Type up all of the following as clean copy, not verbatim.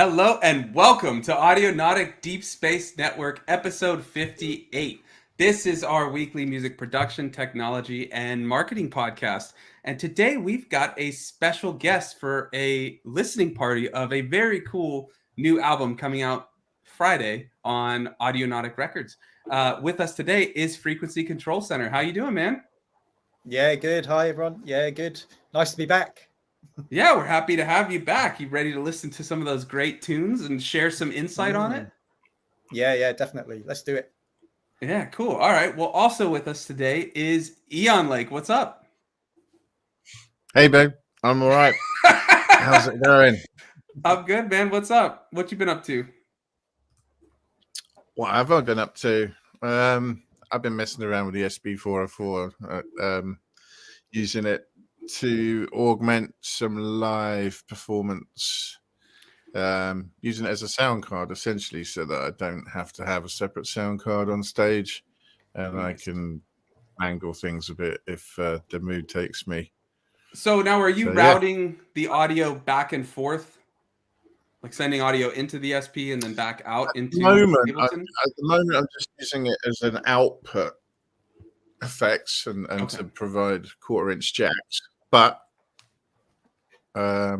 Hello and welcome to Audionautic Deep Space Network, episode 58. This is our weekly music production, technology, and marketing podcast. And today we've got a special guest for a listening party of a very cool new album coming out Friday on Audionautic Records. With us today is Frequency Control Center. How you doing, man? Yeah, good. Hi, everyone. Yeah, good. Nice to be back. Yeah, we're happy to have you back. You ready to listen to some of those great tunes and share some insight on it? Yeah, definitely. Let's do it. Yeah, cool. All right. Well, also with us today is Eon Lake. What's up? Hey, babe. I'm all right. How's it going? I'm good, man. What's up? What you been up to? What have I been up to? I've been messing around with the SB404, using it to augment some live performance, using it as a sound card, essentially, so that I don't have to have a separate sound card on stage, and nice. I can angle things a bit if the mood takes me. So now, are you routing the audio back and forth, like sending audio into the SP and then back out into Ableton? At the moment, I'm just using it as an output effects and to provide 1/4-inch jacks. But I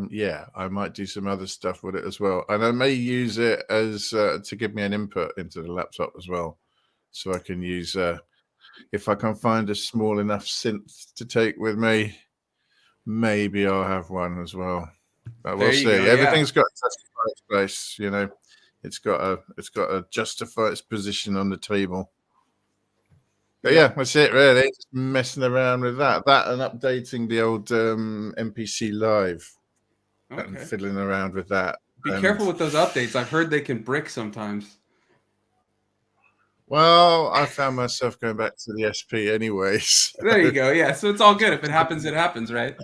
might do some other stuff with it as well, and I may use it as to give me an input into the laptop as well, so I can use if I can find a small enough synth to take with me. Maybe I'll have one as well. But we'll see. Everything's got to justify its place, you know. It's got to justify its position on the table. But yeah, that's it really. Just messing around with that and updating the old MPC Live and fiddling around with that. Be careful with those updates. I've heard they can brick sometimes. Well, I found myself going back to the SP anyways. There you go. Yeah, so it's all good. If it happens, it happens, right?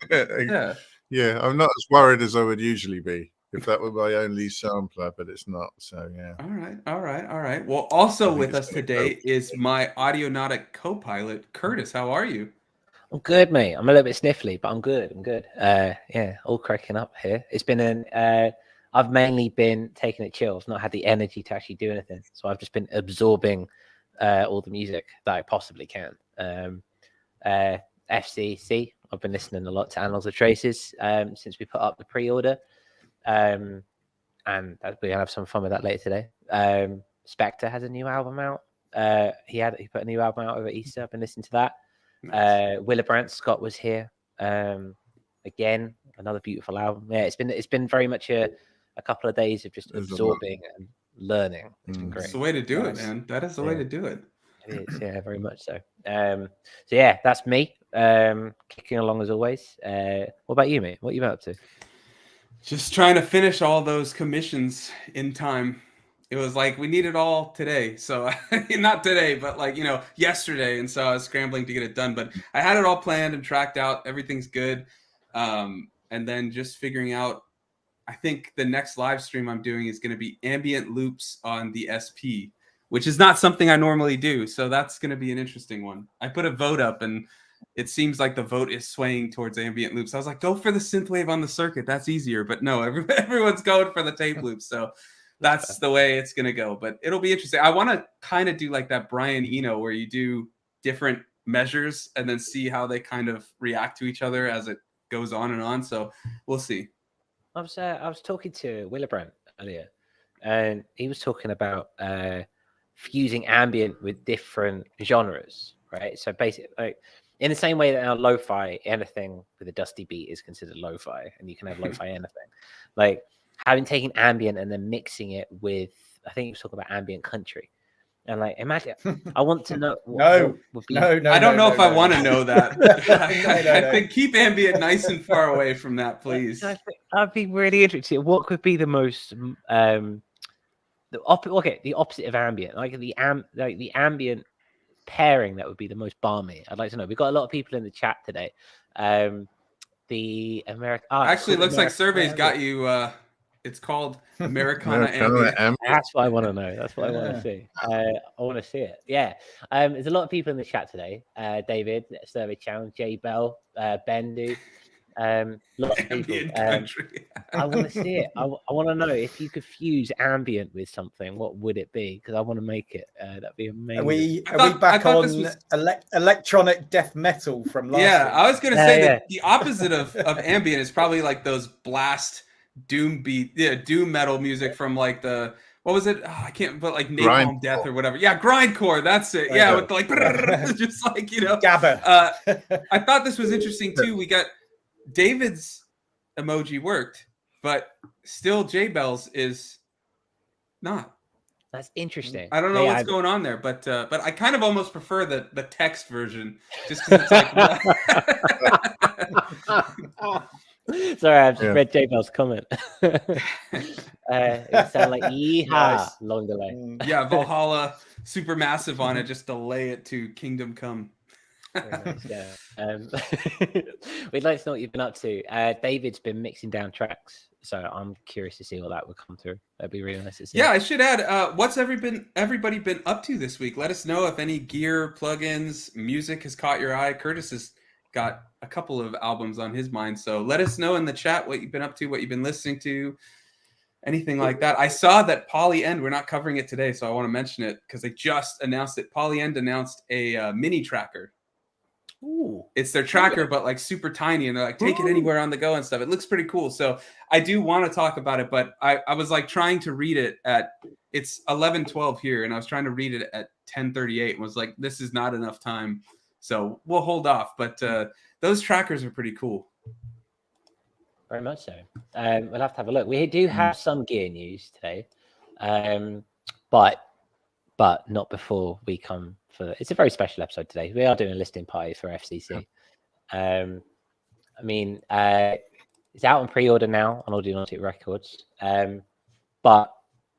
Yeah, I'm not as worried as I would usually be if that were my only sampler, but it's not. So yeah. All right. Well, also with us today is my Audionautic co-pilot, Curtis. How are you? I'm good, mate. I'm a little bit sniffly, but I'm good. All cracking up here. It's been I've mainly been taking it chill. I've not had the energy to actually do anything, so I've just been absorbing all the music that I possibly can. FCC. I've been listening a lot to Annals of Traces since we put up the pre-order, and we're gonna have some fun with that later today. Spectre has a new album out. He put a new album out over Easter. I've been listening to that. Nice. Willebrandt Scott was here again. Another beautiful album. Yeah, it's been very much a couple of days of just absorbing and learning. It's been great. That's the way to do it, man. That is the way to do it. It is, yeah, very much so. So yeah, that's me. Kicking along as always. What about you, mate? What you been up to? Just trying to finish all those commissions in time. It was like we need it all today. So not today, but like, yesterday. And so I was scrambling to get it done. But I had it all planned and tracked out. Everything's good. And then just figuring out, I think the next live stream I'm doing is going to be ambient loops on the SP, which is not something I normally do. So that's going to be an interesting one. I put a vote up and it seems like the vote is swaying towards ambient loops. I was like, go for the synthwave on the circuit. That's easier. But no, everyone's going for the tape loops. So that's the way it's going to go. But it'll be interesting. I want to kind of do like that Brian Eno where you do different measures and then see how they kind of react to each other as it goes on and on. So we'll see. I was talking to Willebrandt earlier, and he was talking about fusing ambient with different genres, right? So basically, like in the same way that now lo-fi, anything with a dusty beat is considered lo-fi, and you can have lo-fi anything. Like having taken ambient and then mixing it with, I think he was talking about ambient country. And like, imagine, I want to know. No. I don't know if I want to know that. I think keep ambient nice and far away from that, please. I'd be really interested. What could be the most, the opposite of ambient, like the ambient pairing that would be the most balmy. I'd like to know. We've got a lot of people in the chat today. The American. Actually, it looks like surveys got you. It's called Americana Ambient. That's what I want to know. That's what I want to see. I want to see it. Yeah. There's a lot of people in the chat today. David, Survey Challenge, Jay Bell, Bendu, Lots of people. Ambient country. I want to see it. I want to know if you could fuse ambient with something, what would it be? Because I want to make it. That'd be amazing. Are we I back thought on this was- electronic death metal from last Yeah, week? I was gonna say Yeah, that the opposite of ambient is probably like those blast doom metal music from like the what was it? Oh, I can't, but like Napalm Death or whatever. Yeah, grindcore. That's it. Yeah, with like just like Gabba. I thought this was interesting too. We got David's emoji worked, but still J Bell's is not. that's interesting. I don't know what's going on there, but I kind of almost prefer the text version just because it's like. Sorry, I've just read J Bell's comment. It sound like yeehaw, Nice. long delay. Yeah, Valhalla Supermassive on it, just delay it to Kingdom Come. Very nice, yeah. We'd like to know what you've been up to. David's been mixing down tracks, so I'm curious to see what that would come through. That'd be really nice to see. Yeah, I should add, what's everybody been up to this week? Let us know if any gear, plugins, music has caught your eye. Curtis has got a couple of albums on his mind, so let us know in the chat what you've been up to, what you've been listening to, anything like that. I saw that Poly End, we're not covering it today, so I want to mention it because they just announced it. Poly End announced a mini tracker. Ooh. It's their tracker, but like super tiny, and they're like, take it anywhere on the go and stuff. It looks pretty cool. So I do want to talk about it, but I was like trying to read it it's 11:12 here, and I was trying to read it at 10:38 and was like, this is not enough time. So we'll hold off. But those trackers are pretty cool. Very much so. We'll have to have a look. We do have some gear news today, but not before we come for. It's a very special episode today. We are doing a listening party for FCC. I mean, it's out on pre-order now on Audionaut Records. But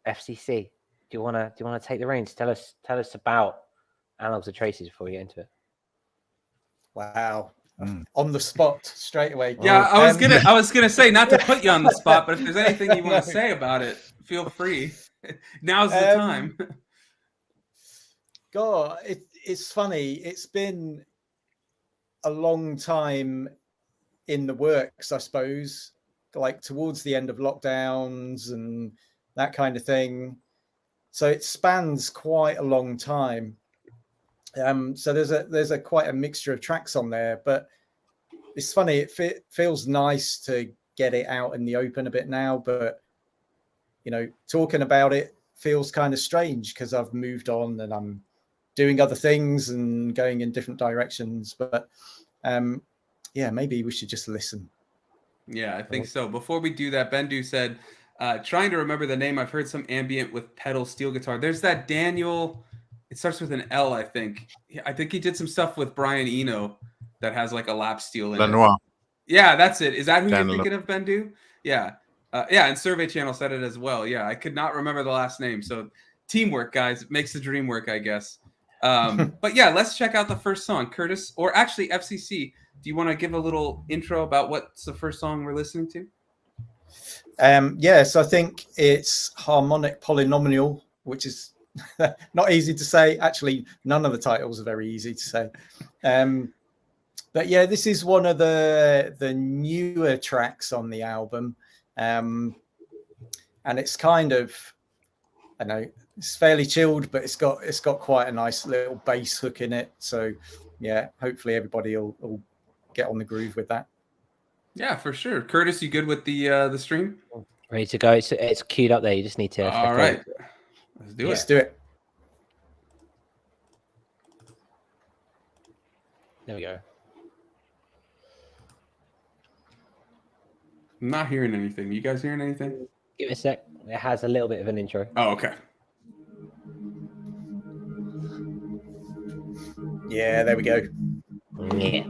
FCC, do you want to take the reins? Tell us about Analogs and Traces before we get into it. Wow. On the spot straight away. Yeah, I was gonna say not to put you on the spot, but if there's anything you want to say about it, feel free. Now's the time. God, it's funny. It's been a long time in the works, I suppose, like towards the end of lockdowns and that kind of thing. So it spans quite a long time. So there's a quite a mixture of tracks on there, but it's funny. It feels nice to get it out in the open a bit now, but talking about it feels kind of strange because I've moved on and I'm doing other things and going in different directions. But yeah, maybe we should just listen. Yeah, I think so. Before we do that, Bendu said, trying to remember the name. I've heard some ambient with pedal steel guitar. There's that Daniel. It starts with an L, I think. I think he did some stuff with Brian Eno that has like a lap steel in Lenoir. it. Yeah, that's it. Is that who Daniel. you're thinking of, Bendu? Yeah. Yeah, and Survey Channel said it as well. Yeah, I could not remember the last name. So teamwork, guys. It makes the dream work, I guess. But yeah, let's check out the first song. Curtis, or actually FCC, do you want to give a little intro about what's the first song we're listening to? Yes, I think it's Harmonic Polynomial, which is not easy to say. Actually, none of the titles are very easy to say. But yeah, this is one of the newer tracks on the album. And it's kind of, I know, it's fairly chilled, but it's got quite a nice little bass hook in it. So yeah, hopefully everybody will get on the groove with that. Yeah, for sure. Curtis, you good with the stream? Ready to go. It's queued up there. You just need to. All right. Let's do it. Let's do it. There we go. I'm not hearing anything. You guys hearing anything? Give it a sec. It has a little bit of an intro. Oh, okay. Yeah, there we go. Yeah.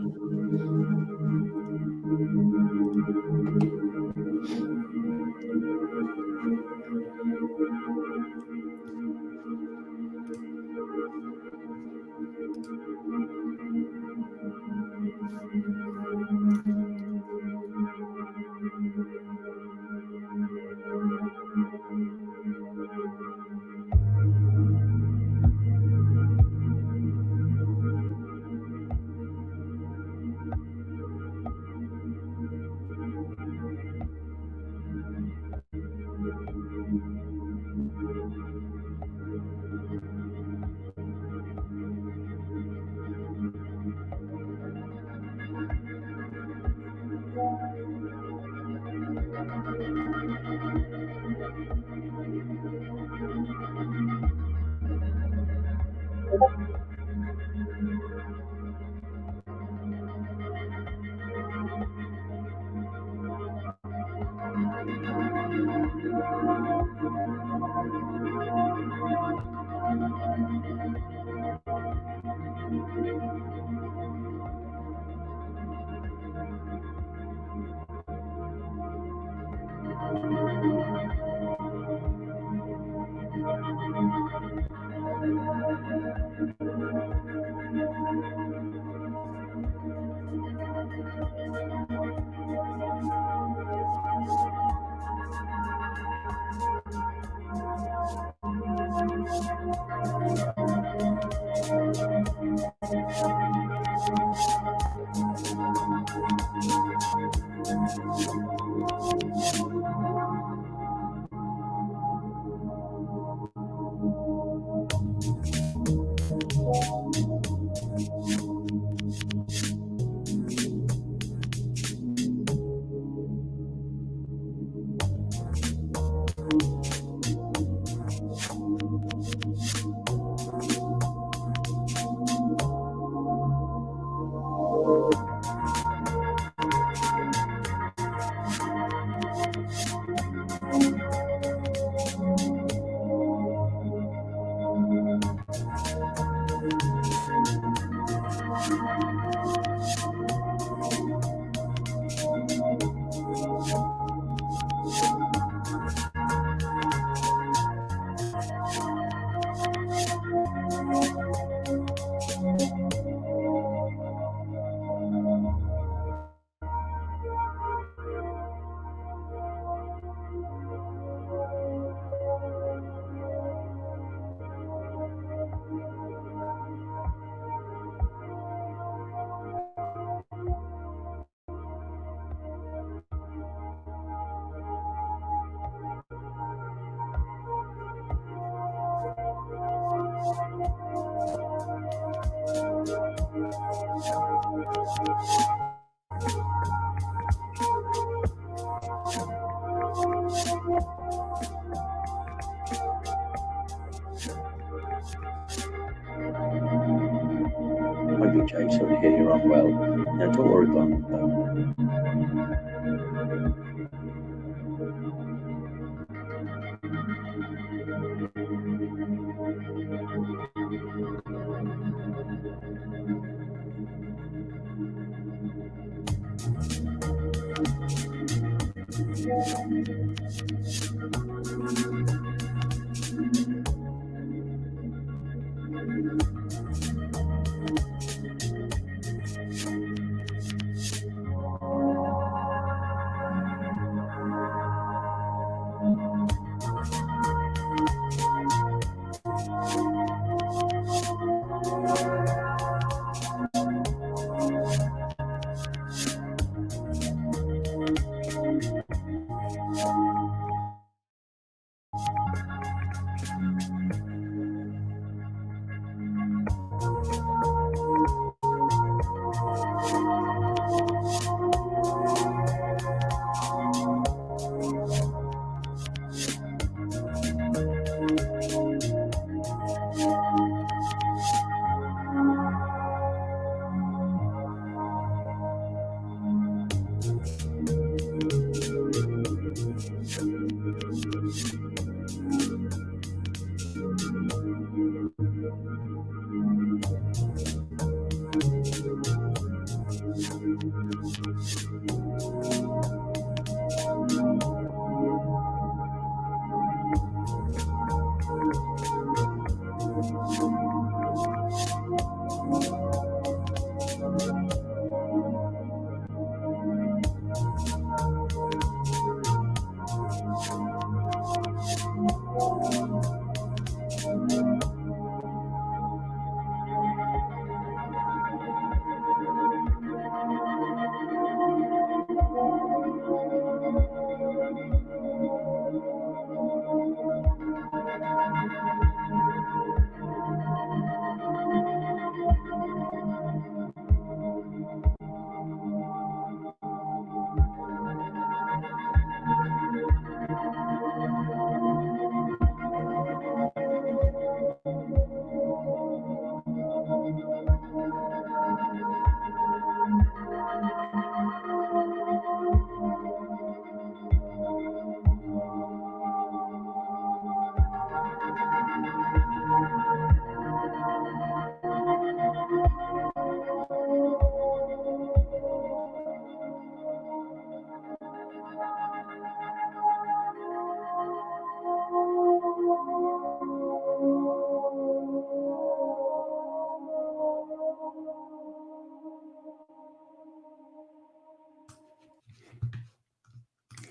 Maybe Jay, sorry to hear you're unwell. No, don't worry about that.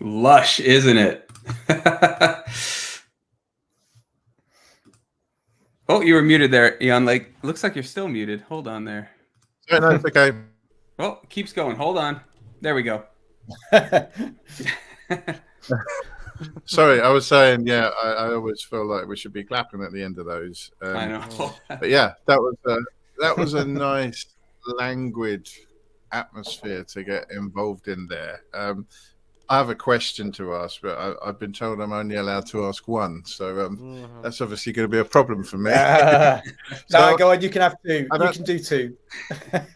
lush, isn't it? Oh, you were muted there, Ian. Like, looks like you're still muted. Hold on there. No, it's okay. Oh, keeps going. Hold on. There we go. Sorry, I was saying, yeah, I always feel like we should be clapping at the end of those. I know. But yeah, that was a nice languid atmosphere to get involved in there. I have a question to ask, but I've been told I'm only allowed to ask one, so that's obviously going to be a problem for me. No, So- go on. You can have two. I You don't- can do two.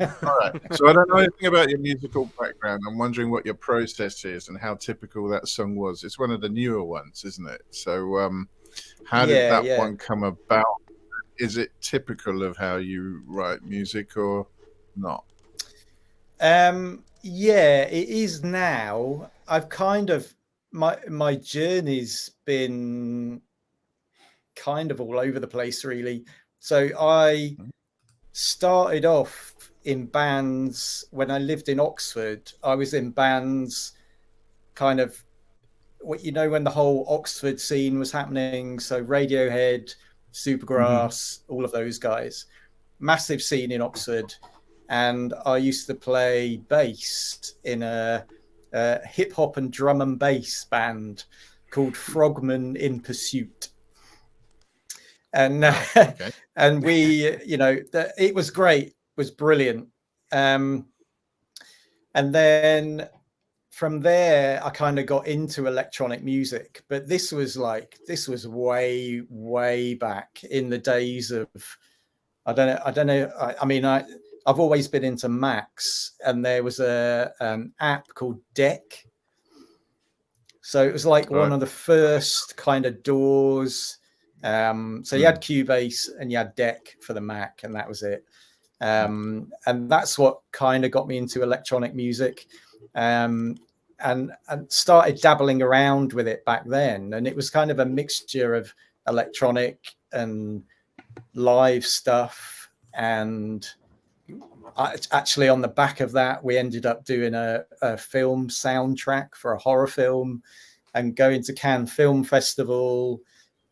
All right. So I don't know anything about your musical background. I'm wondering what your process is and how typical that song was. It's one of the newer ones, isn't it? So how did Yeah, that yeah. one come about? Is it typical of how you write music or not? Yeah, it is now. I've kind of my journey's been kind of all over the place, really. So I started off in bands when I lived in Oxford. I was in bands kind of what when the whole Oxford scene was happening. So Radiohead, Supergrass, all of those guys. Massive scene in Oxford. And I used to play bass in a hip hop and drum and bass band called Frogmen in Pursuit. And Okay. and we, it was great, it was brilliant. And then from there, I kind of got into electronic music, but this was way, way back in the days of, I don't know. I mean, I've always been into Macs, and there was an app called Deck. So it was like one of the first kind of DAWs. So you had Cubase and you had Deck for the Mac, and that was it. And that's what kind of got me into electronic music. And started dabbling around with it back then. And it was kind of a mixture of electronic and live stuff. And actually on the back of that, we ended up doing a film soundtrack for a horror film and going to Cannes Film Festival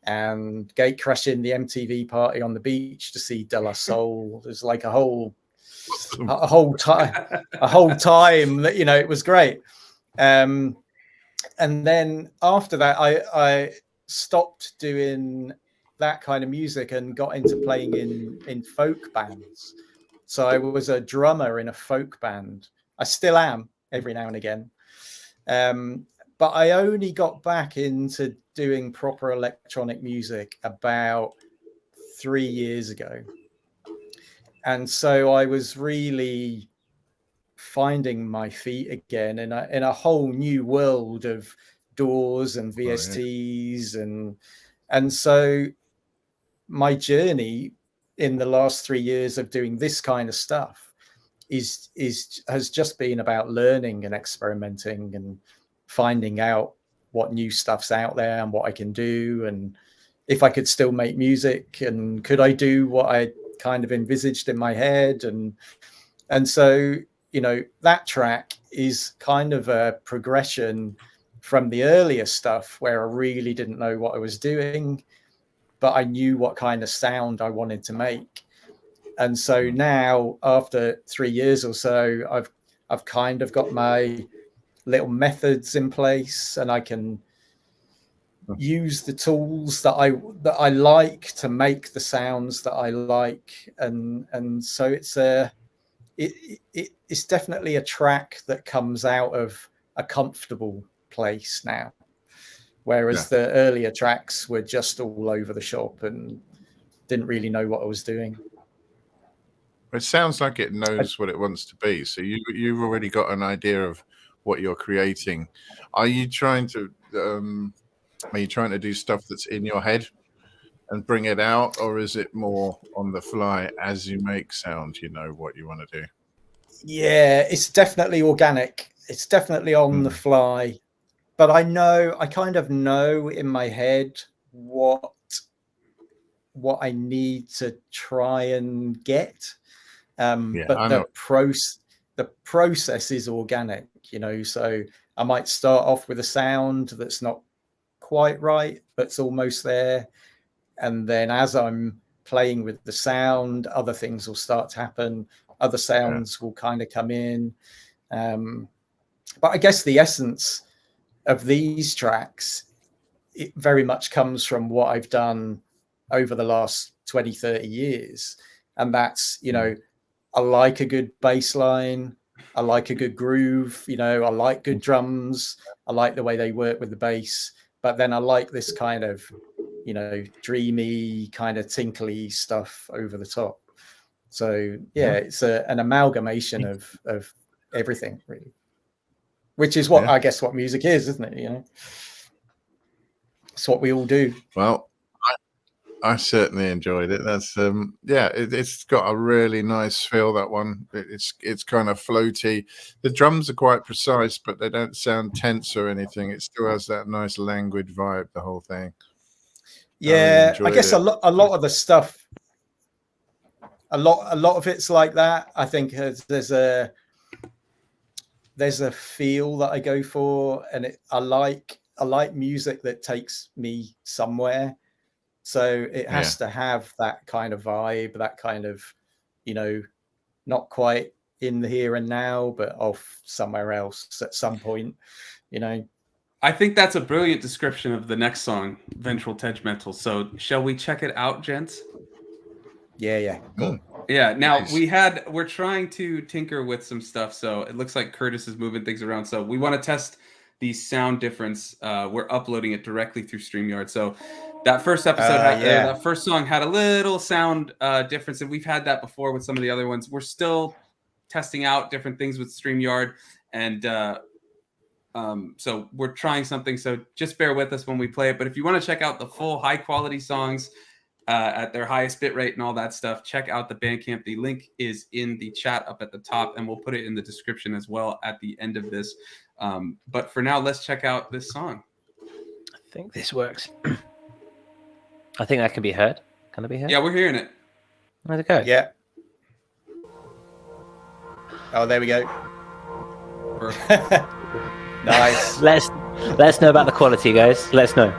and gate crashing the MTV party on the beach to see De La Soul. There's like a whole time that, it was great. And then after that, I stopped doing that kind of music and got into playing in folk bands. So I was a drummer in a folk band. I still am every now and again. But I only got back into doing proper electronic music about 3 years ago. And so I was really finding my feet again in a whole new world of DAWs and VSTs. And so my journey in the last 3 years of doing this kind of stuff has just been about learning and experimenting and finding out what new stuff's out there and what I can do, and if I could still make music, and could I do what I kind of envisaged in my head. And so, that track is kind of a progression from the earlier stuff where I really didn't know what I was doing, but I knew what kind of sound I wanted to make. And so now, after 3 years or so, I've kind of got my little methods in place, and I can use the tools that I like to make the sounds that I like. And so it's definitely a track that comes out of a comfortable place now. Whereas the earlier tracks were just all over the shop and didn't really know what I was doing. It sounds like it knows what it wants to be. So you've already got an idea of what you're creating. Are you trying to do stuff that's in your head and bring it out, or is it more on the fly as you make sound? You know what you want to do. Yeah, it's definitely organic. It's definitely on the fly. But I kind of know in my head what I need to try and get. But the process is organic, so I might start off with a sound that's not quite right, but it's almost there. And then as I'm playing with the sound, other things will start to happen. Other sounds will kind of come in. But I guess the essence of these tracks, it very much comes from what I've done over the last 20, 30 years. And that's, you know, I like a good bass line. I like a good groove. You know, I like good drums. I like the way they work with the bass. But then I like this kind of, you know, dreamy, kind of tinkly stuff over the top. So yeah, it's an amalgamation of everything, really. Which is what I guess what music is, isn't it? You know, it's what we all do. Well, I certainly enjoyed it. That's it's got a really nice feel, that one. It's kind of floaty. The drums are quite precise, but they don't sound tense or anything. It still has that nice languid vibe, the whole thing. Yeah, I guess a lot of the stuff, a lot of it's like that. I think there's a feel that I go for, and I like music that takes me somewhere. So it has to have that kind of vibe, that kind of, you know, not quite in the here and now, but off somewhere else at some point, you know. I think that's a brilliant description of the next song, Ventral Tegmental. So shall we check it out, gents? Yeah. Cool. Yeah. Now Nice. we're trying to tinker with some stuff. So it looks like Curtis is moving things around. So we want to test the sound difference. We're uploading it directly through StreamYard. So that first episode, that first song had a little sound difference, and we've had that before with some of the other ones. We're still testing out different things with StreamYard, and so we're trying something. So just bear with us when we play it. But if you want to check out the full high quality songs at their highest bit rate and all that stuff, check out the Bandcamp. The link is in the chat up at the top, and we'll put it in the description as well at the end of this. But for now, let's check out this song. I think this works. I think that can be heard. Can it be heard? Yeah, we're hearing it. Where'd it go? Yeah. Oh, there we go. Nice. Let's know about the quality, guys. Let's know.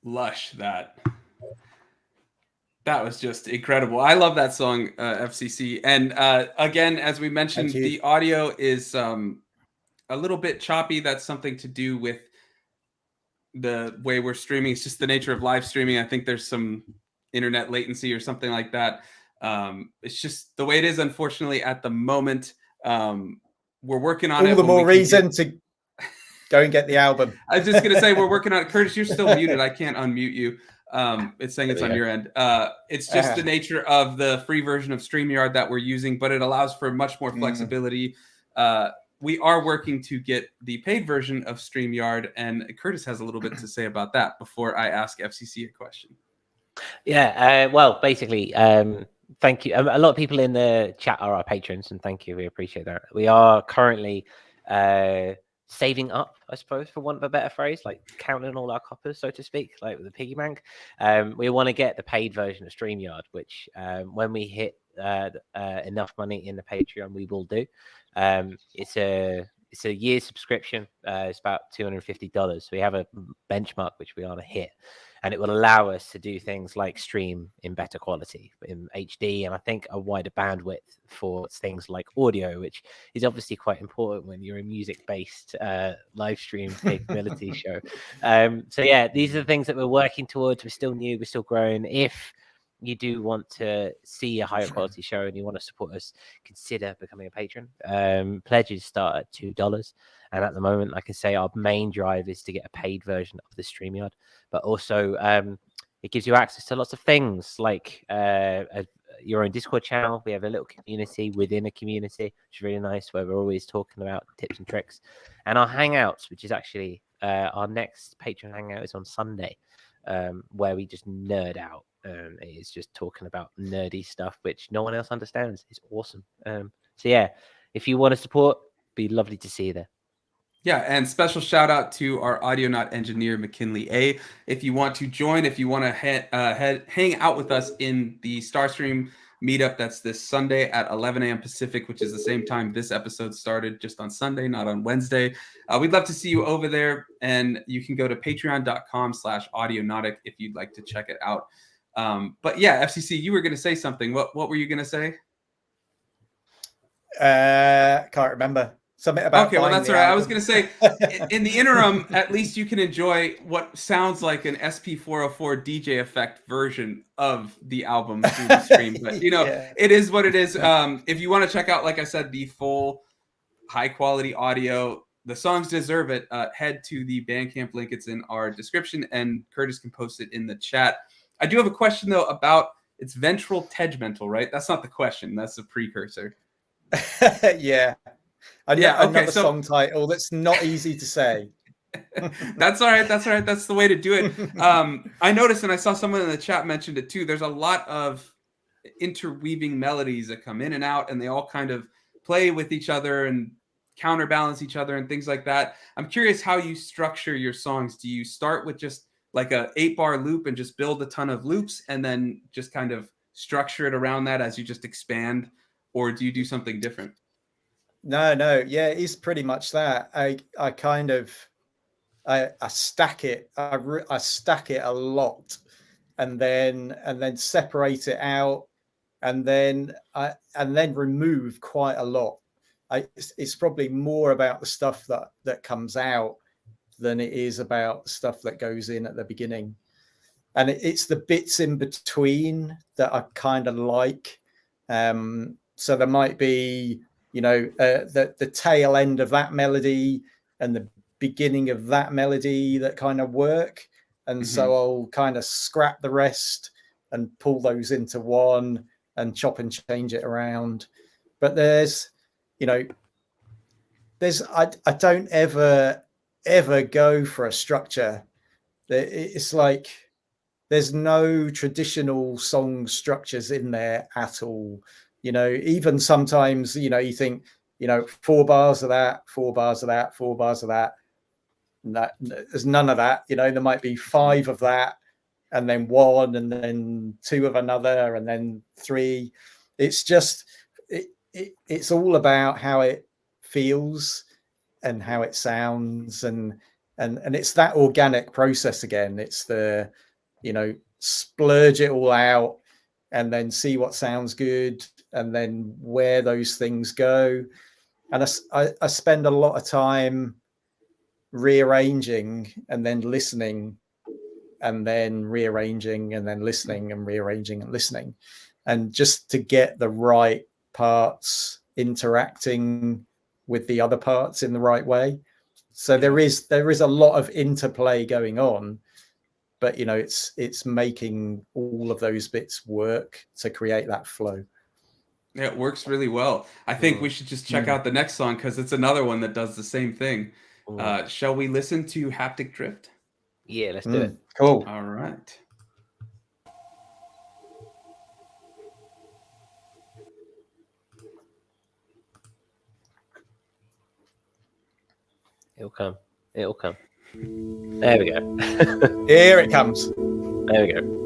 lush that was just incredible. I love that song, FCC. And again, as we mentioned, the audio is a little bit choppy. That's something to do with the way we're streaming. It's just the nature of live streaming. I think there's some internet latency or something like that. It's just the way it is, unfortunately, at the moment. We're working on it. All the more reason to go and get the album. I was just going to say, we're working on it. Curtis, you're still muted. I can't unmute you. It's saying it's on your end. It's just the nature of the free version of StreamYard that we're using, but it allows for much more flexibility. We are working to get the paid version of StreamYard, and Curtis has a little bit to say about that before I ask FCC a question. Yeah, well, basically, thank you. A lot of people in the chat are our patrons, and thank you. We appreciate that. We are currently saving up, I suppose, for want of a better phrase, like counting all our coppers, so to speak, like with the piggy bank. We want to get the paid version of StreamYard, which when we hit enough money in the Patreon, we will do. It's a year subscription. It's about $250. So we have a benchmark which we want to hit, and it will allow us to do things like stream in better quality in HD, and I think a wider bandwidth for things like audio, which is obviously quite important when you're a music-based live stream capability show. So yeah, these are the things that we're working towards. We're still new, we're still growing. If you do want to see a higher quality show and you want to support us, consider becoming a patron. Pledges start at $2. And at the moment, like I say, our main drive is to get a paid version of the StreamYard. But also, it gives you access to lots of things like your own Discord channel. We have a little community within a community, which is really nice, where we're always talking about tips and tricks. And our Hangouts, which is actually our next Patreon Hangout is on Sunday, where we just nerd out. It is just talking about nerdy stuff which no one else understands. It's awesome. So yeah, if you want to support, be lovely to see you there. Yeah, and special shout out to our Audionaut engineer, McKinleyA. If you want to join, if you want to hang out with us in the Starstream meetup, that's this Sunday at 11 a.m. Pacific, which is the same time this episode started, just on Sunday, not on Wednesday. We'd love to see you over there, and you can go to patreon.com/audionautic if you'd like to check it out. But yeah, FCC, you were going to say something. What were you going to say? Can't remember. Something about. Okay, well, that's all right. I was going to say, in the interim, at least you can enjoy what sounds like an SP404 DJ effect version of the album through the stream. But, you know, It is what it is. If you want to check out, like I said, the full high-quality audio, the songs deserve it, head to the Bandcamp link. It's in our description, and Curtis can post it in the chat. I do have a question, though, about it's ventral tegmental, right? That's not the question. That's the precursor. Yeah. Another song title that's not easy to say. That's all right. That's all right. That's the way to do it. I noticed, and I saw someone in the chat mentioned it too, there's a lot of interweaving melodies that come in and out, and they all kind of play with each other and counterbalance each other and things like that. I'm curious how you structure your songs. Do you start with just like a 8-bar loop and just build a ton of loops and then just kind of structure it around that as you just expand, or do you do something different? No. Yeah, it's pretty much that. I stack it. I stack it a lot, and then separate it out, and then remove quite a lot. It's probably more about the stuff that comes out than it is about stuff that goes in at the beginning. And it's the bits in between that I kind of like. So there might be, the tail end of that melody and the beginning of that melody that kind of work. And so I'll kind of scrap the rest and pull those into one and chop and change it around. But I don't ever go for a structure. It's like there's no traditional song structures in there at all. Even sometimes, you think, 4 bars of that, 4 bars of that, 4 bars of that. And there's none of that. There might be 5 of that, and then 1, and then 2 of another, and then 3. It's just, it's all about how it feels and how it sounds. And and it's that organic process again. It's the, you know, splurge it all out and then see what sounds good and then where those things go. And I spend a lot of time rearranging and then listening and then rearranging and then listening and rearranging and listening, and just to get the right parts interacting with the other parts in the right way. So there is a lot of interplay going on, but you know, it's making all of those bits work to create that flow. Yeah, it works really well. I think we should just check out the next song because it's another one that does the same thing. Shall we listen to Haptic Drift? Yeah, let's do it. Cool. All right. It'll come. It'll come. There we go. Here it comes. There we go.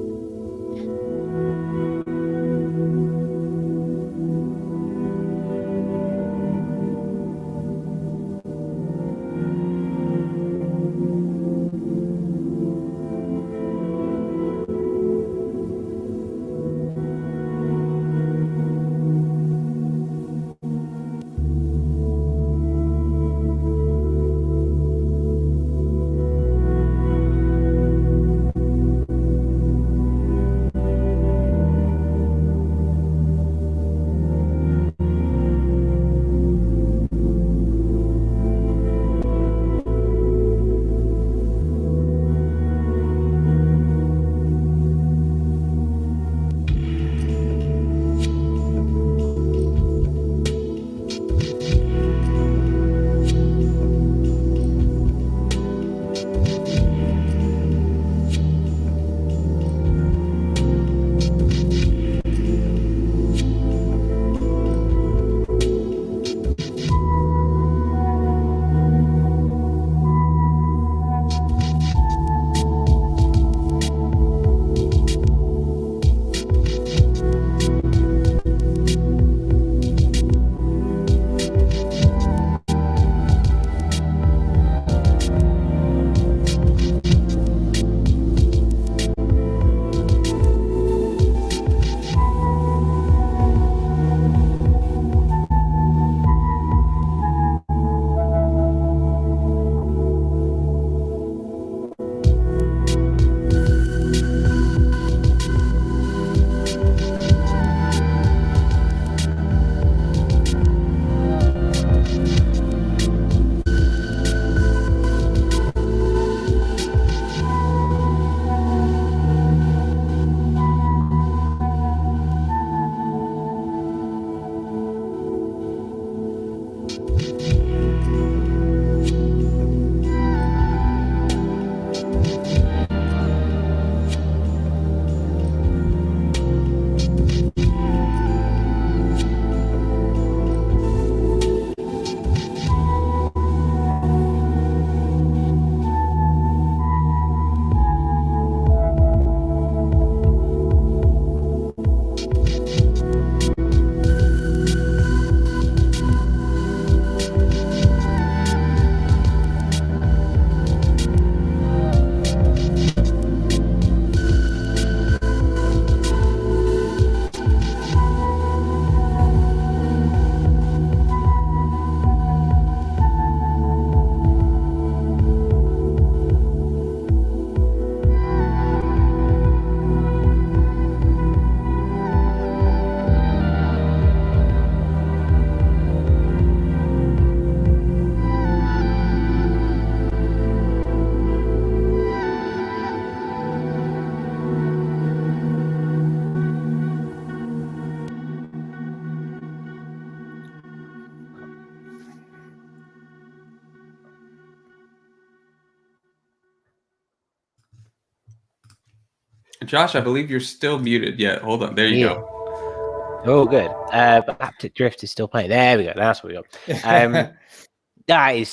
Josh, I believe you're still muted. Yeah, hold on. There you go. Oh, good. But Haptic Drift is still playing. There we go. That's what we got.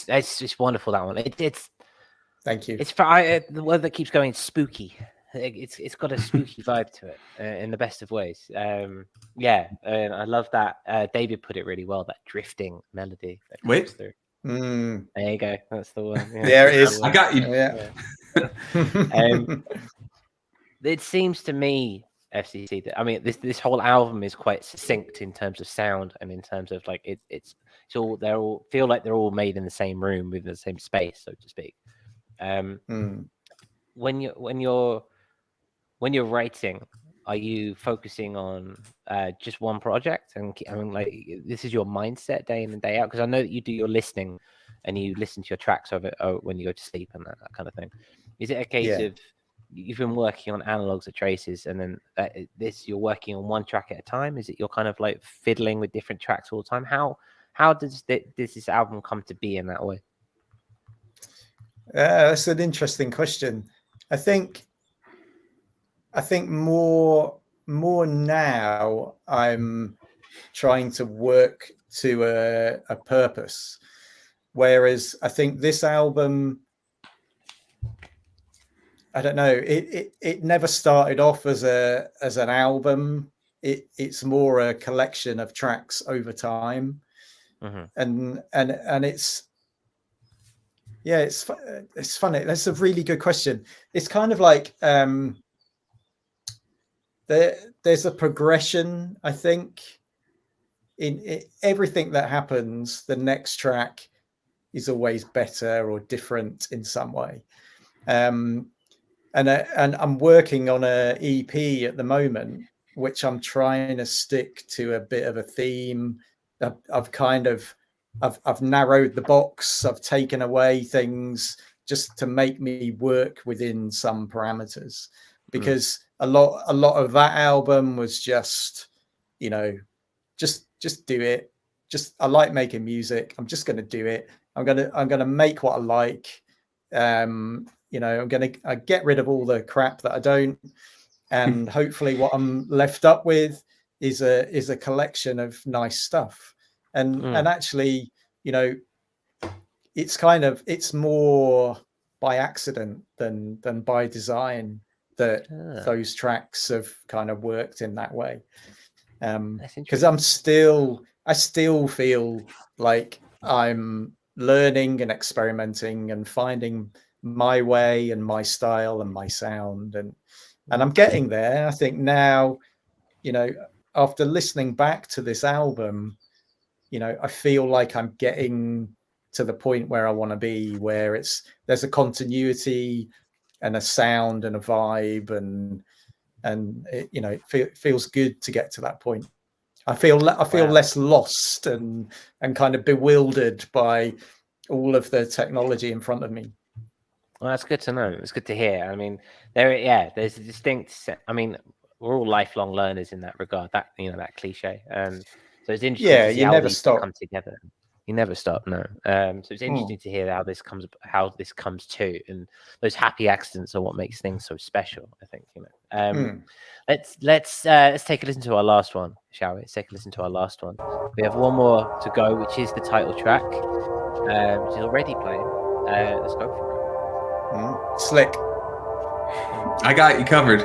It's wonderful, that one. It's Thank you. It's the word that keeps going, spooky. It's got a spooky vibe to it in the best of ways. Yeah, and I love that. David put it really well. That drifting melody. That Wait, through. Mm, There you go. That's the one. Yeah, there it that's is. the I one. got you. Yeah. It seems to me, FCC, that I mean, this whole album is quite succinct in terms of sound and in terms of like it's all they're all feel like they're all made in the same room within the same space, so to speak. Mm. When you're writing, are you focusing on just one project? And I mean, like, this is your mindset day in and day out? Because I know that you do your listening and you listen to your tracks of it when you go to sleep and that kind of thing. Is it a case Yeah. of you've been working on analogs or traces, and then you're working on one track at a time? Is it you're kind of like fiddling with different tracks all the time? How does this album come to be in that way? That's an interesting question. I think more now I'm trying to work to a purpose, whereas I think this album, I don't know, it never started off as an album. It's more a collection of tracks over time. Mm-hmm. And it's, yeah, it's funny. That's a really good question. It's kind of like there's a progression, I think, in everything that happens. The next track is always better or different in some way. And I'm working on a EP at the moment, which I'm trying to stick to a bit of a theme. I've narrowed the box. I've taken away things just to make me work within some parameters, because a lot of that album was just, just do it. I like making music. I'm just going to do it. I'm going to make what I like. I'm going to get rid of all the crap that I don't, and hopefully what I'm left up with is a collection of nice stuff. And actually, it's more by accident than by design that those tracks have kind of worked in that way. Because I still feel like I'm learning and experimenting and finding my way and my style and my sound, and I'm getting there. I think now, after listening back to this album, I feel like I'm getting to the point where I want to be, where there's a continuity and a sound and a vibe, and it feels good to get to that point. I feel less lost and kind of bewildered by all of the technology in front of me. Well, that's good to know. It's good to hear. I mean, there's a distinct. I mean, we're all lifelong learners in that regard. That cliche. So it's interesting to see you how never these stop. come together. You never stop, no. So it's interesting to hear how this comes to, and those happy accidents are what makes things so special, I think. Let's take a listen to our last one, shall we? Let's take a listen to our last one. We have one more to go, which is the title track, which is already playing. Let's go for it. Slick. I got you covered.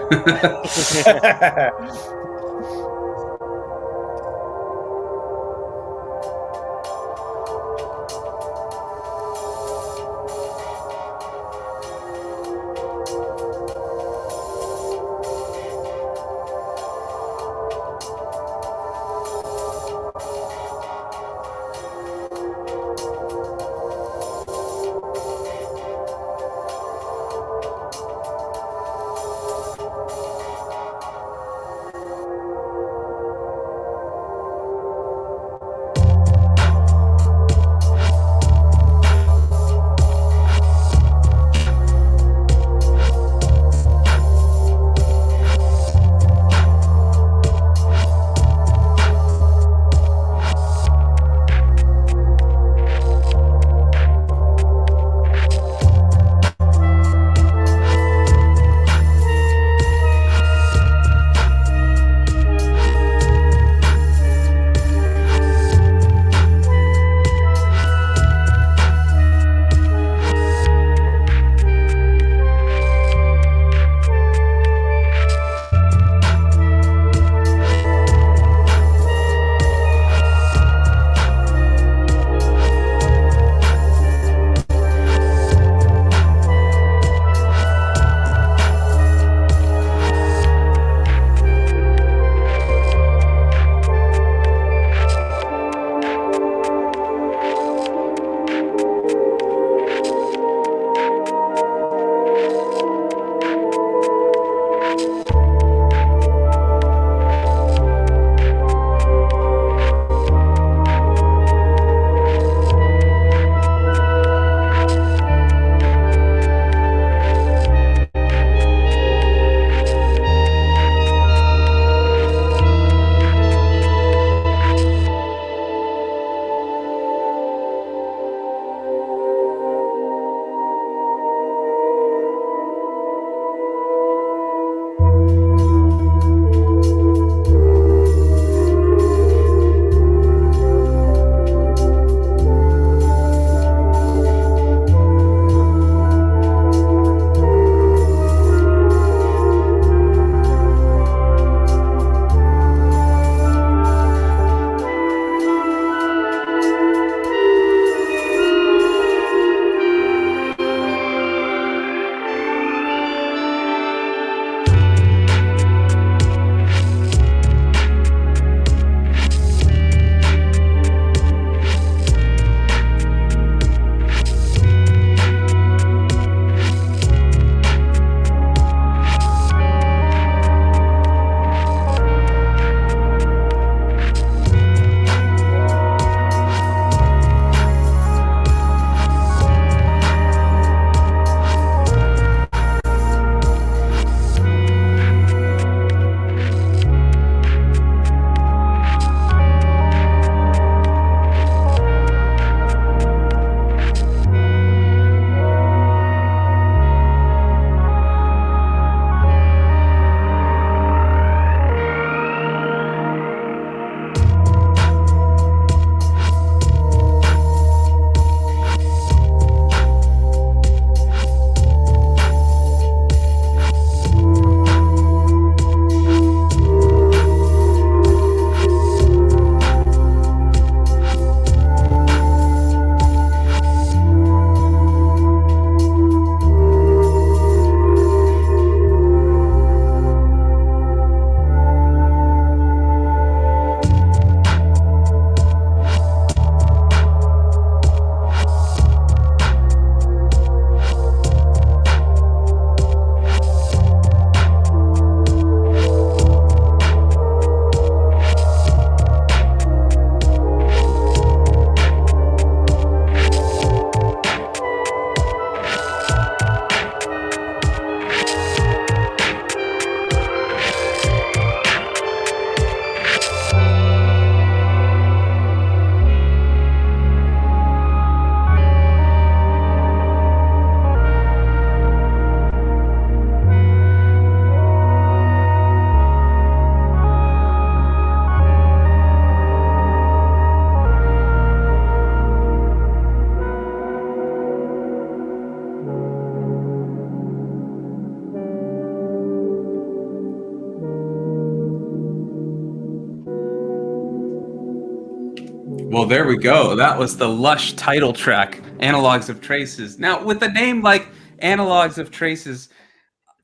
Well, there we go. That was the lush title track, Analogs of Traces. Now, with a name like Analogs of Traces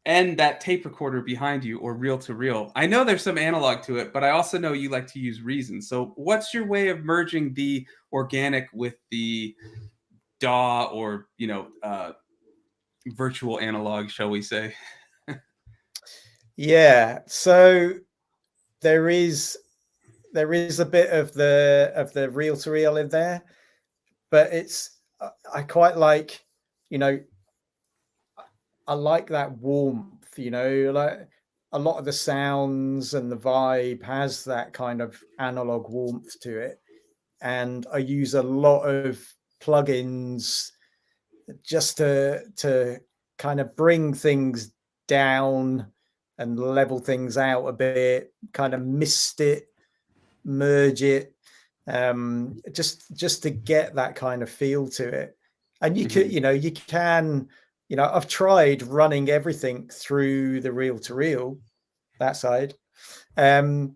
and that tape recorder behind you, or reel to reel, I know there's some analog to it, but I also know you like to use Reason. So what's your way of merging the organic with the DAW, or, virtual analog, shall we say? Yeah, so there is a bit of the reel to reel in there, but I quite like, I like that warmth, like a lot of the sounds and the vibe has that kind of analog warmth to it. And I use a lot of plugins just to kind of bring things down and level things out a bit, kind of mist it, merge it, just to get that kind of feel to it. And you could, I've tried running everything through the reel to reel, that side, and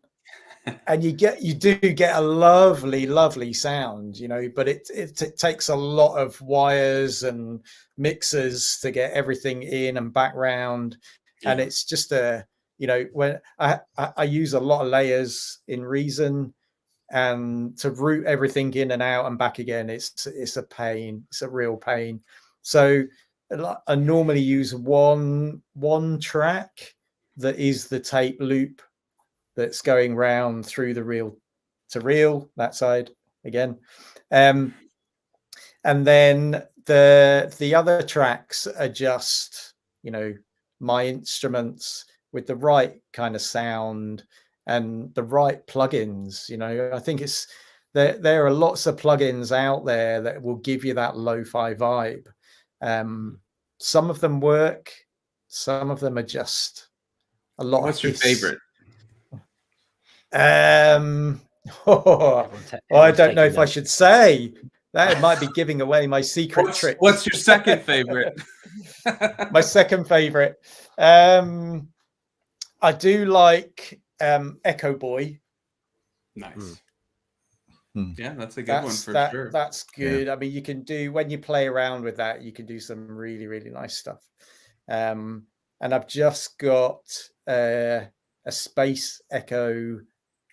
you do get a lovely sound, but it takes a lot of wires and mixers to get everything in and background. Yeah. And it's just when I use a lot of layers in Reason, and to route everything in and out and back again, it's a pain. It's a real pain. So I normally use one track that is the tape loop that's going round through the reel to reel, that side again. And then the other tracks are just, my instruments with the right kind of sound and the right plugins. I think there are lots of plugins out there that will give you that lo-fi vibe. Some of them work, some of them are just a lot. What's your favorite? I don't know if I should say that. It might be giving away my secret trick. What's your second favorite? My second favorite, I do like Echo Boy. Nice. Yeah, that's a good one for sure. That's good. Yeah. I mean, you can do, when you play around with that, you can do some really, really nice stuff. And I've just got a Space Echo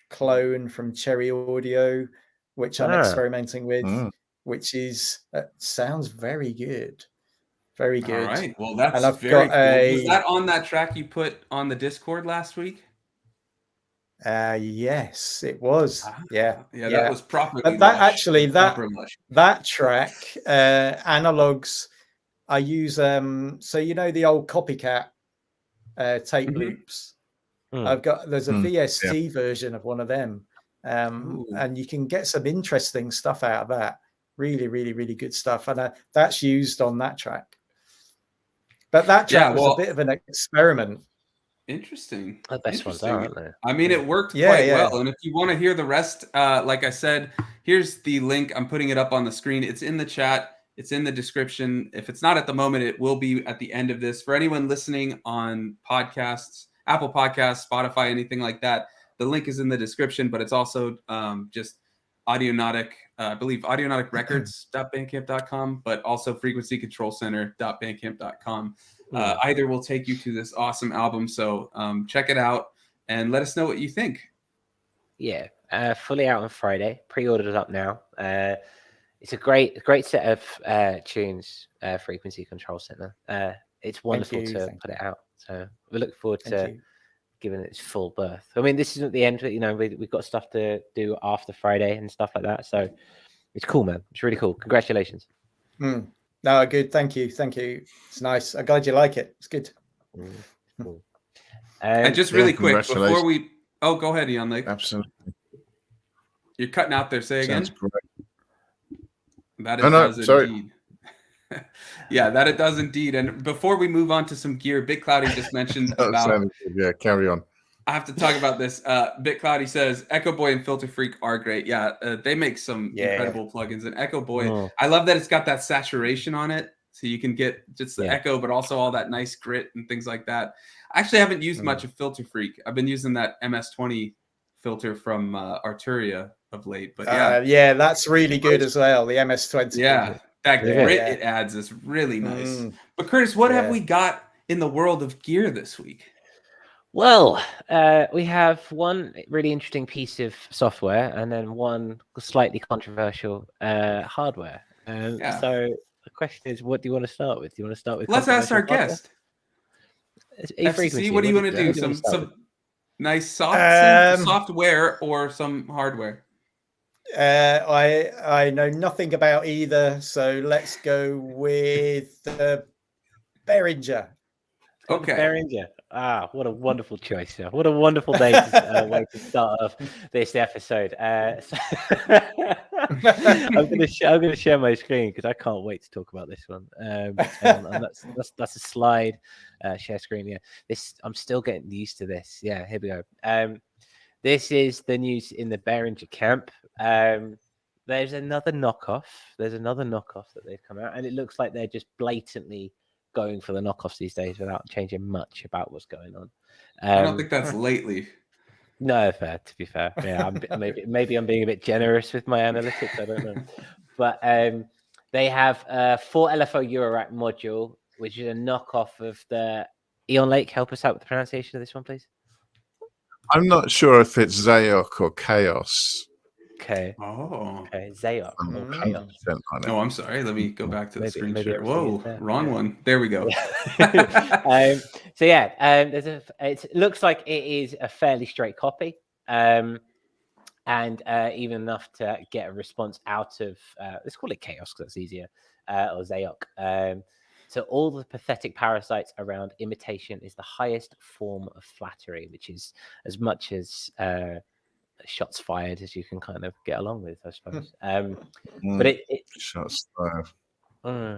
clone from Cherry Audio, which I'm experimenting with, which sounds very good. Very good. All right. Well, that's very cool. Was that on that track you put on the Discord last week? Yes, it was. Yeah. That was properly. But that track, analogs, I use so the old Copycat tape loops. There's a VST version of one of them, and you can get some interesting stuff out of that. Really, really, really good stuff, and that's used on that track. But that track was a bit of an experiment. Interesting. The best ones are, aren't they? I mean, it worked quite well. And if you want to hear the rest, like I said, here's the link. I'm putting it up on the screen. It's in the chat. It's in the description. If it's not at the moment, it will be at the end of this. For anyone listening on podcasts, Apple Podcasts, Spotify, anything like that, the link is in the description, but it's also just Audionautic, I believe audionauticrecords.bandcamp.com, but also frequencycontrolcenter.bandcamp.com. Either will take you to this awesome album. So check it out and let us know what you think. Yeah, fully out on Friday. Pre-ordered up now. It's a great set of tunes, Frequency Control Center. It's wonderful to put it out. So we look forward to giving it its full birth. I mean, this isn't the end. We've got stuff to do after Friday and stuff like that. So it's cool, man. It's really cool. Congratulations. No, good. Thank you. It's nice. I'm glad you like it. It's good. Cool. And just really quick before we... Oh, go ahead, Ian. Absolutely. You're cutting out there. Say again. Sounds correct. That it does indeed. Yeah, that it does indeed. And before we move on to some gear, Big Cloudy just mentioned about... Yeah, carry on. I have to talk about this. Big Cloudy says Echo Boy and Filter Freak are great. Yeah, they make some incredible plugins. And Echo Boy, I love that it's got that saturation on it, so you can get just the echo, but also all that nice grit and things like that. I actually haven't used much of Filter Freak. I've been using that MS-20 filter from Arturia, of late. But yeah, yeah, that's really good as well. The MS-20. yeah, that Yeah. grit it adds is really nice. Mm. But Curtis, what have Yeah. we got in the world of gear this week? Well, we have one really interesting piece of software and then one slightly controversial hardware. Yeah. So the question is, what do you want to start with? Do you want to start with? Let's ask our controversial hardware? guest. A-frequency, FCC, what do you want to do? who do you wanna start Some with? nice software or some hardware? I know nothing about either, so let's go with the Behringer. Okay. Behringer. Ah, what a wonderful choice! Sir. What a wonderful day to, way to start off this episode. I'm gonna share my screen because I can't wait to talk about this one. And that's a slide. Share screen. Yeah, I'm still getting used to this. Yeah, here we go. This is the news in the Behringer camp. There's another knockoff. There's another knockoff that they've come out, and it looks like they're just blatantly going for the knockoffs these days without changing much about what's going on. I don't think that's lately. No, fair. To be fair, yeah, maybe I'm being a bit generous with my analytics. I don't know, but they have a 4 LFO Eurorack module, which is a knockoff of the Eon Lake. Help us out with the pronunciation of this one, please. I'm not sure if it's Zayok or Chaos. Okay. Oh. Okay. Zayok. I'm or not Chaos. 100% on it. No, I'm sorry. Let me go back to the screen maybe share. everything Whoa, is there. wrong Yeah. one. There we go. It looks like it is a fairly straight copy, and even enough to get a response out of. Let's call it Chaos because that's easier, or Zayok. So all the pathetic parasites around imitation is the highest form of flattery, which is as much as shots fired as you can kind of get along with, I suppose. But it Shots fired.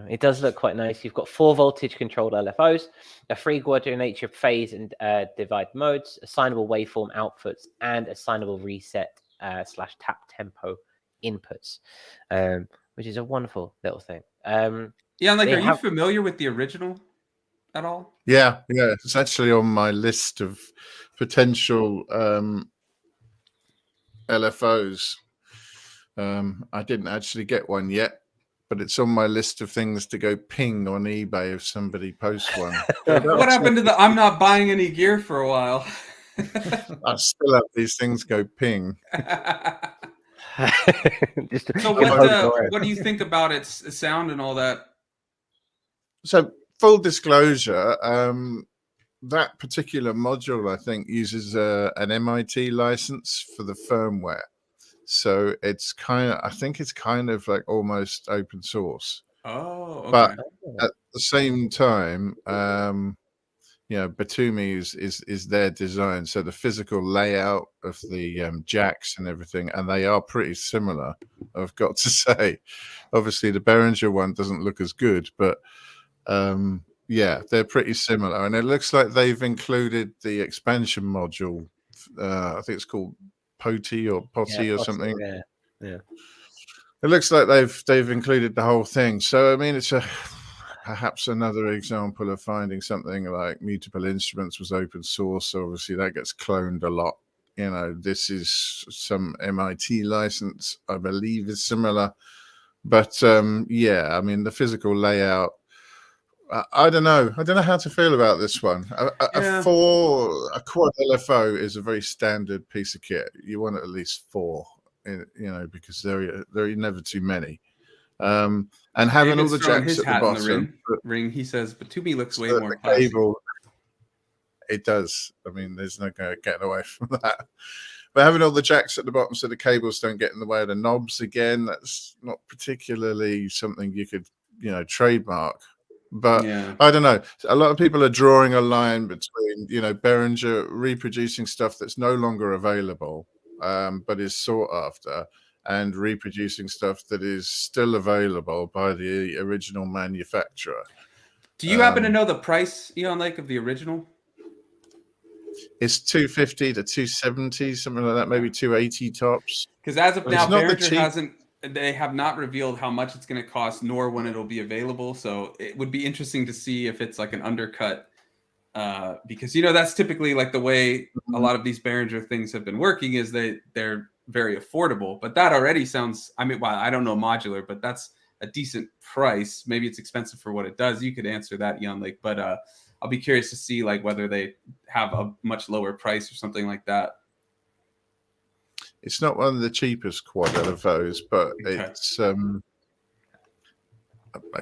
it does look quite nice. You've got 4 voltage controlled LFOs, a 3 quadrature phase and divide modes, assignable waveform outputs, and assignable reset / tap tempo inputs, which is a wonderful little thing. Yeah, like, are you familiar with the original at all? Yeah, it's actually on my list of potential LFOs. I didn't actually get one yet, but it's on my list of things to go ping on eBay if somebody posts one. What happened to the I'm not buying any gear for a while? I still have these things go ping. So what do you think about its sound and all that? So full disclosure, that particular module, I think, uses an MIT license for the firmware. So it's I think it's kind of like almost open source. Oh, okay. But at the same time, Batumi is their design. So the physical layout of the jacks and everything, and they are pretty similar, I've got to say. Obviously, the Behringer one doesn't look as good, but they're pretty similar. And it looks like they've included the expansion module. I think it's called Potty or something. Yeah. It looks like they've included the whole thing. So I mean, it's perhaps another example of finding something like Mutable Instruments was open source. So obviously that gets cloned a lot. This is some MIT license, I believe, is similar. But I mean, the physical layout. I don't know. I don't know how to feel about this one. A quad LFO is a very standard piece of kit. You want at least 4, because there are never too many. And having David's all the jacks at the bottom. Ring, he says, but to me looks way so more the cable. It does. I mean, there's no getting away from that. But having all the jacks at the bottom so the cables don't get in the way of the knobs again, that's not particularly something you could, trademark. But I don't know. A lot of people are drawing a line between, Behringer reproducing stuff that's no longer available, but is sought after, and reproducing stuff that is still available by the original manufacturer. Do you happen to know the price, Eon Lake, of the original? It's $250 to $270, something like that, maybe $280 tops. Because as of now, Behringer they have not revealed how much it's going to cost, nor when it'll be available. So it would be interesting to see if it's like an undercut, because that's typically like the way a lot of these Behringer things have been working. Is they're very affordable. But that already sounds, I mean, well, I don't know modular, but that's a decent price. Maybe it's expensive for what it does. You could answer that, Jan Lake, but I'll be curious to see like whether they have a much lower price or something like that. It's not one of the cheapest quad LFOs, but Okay. it's I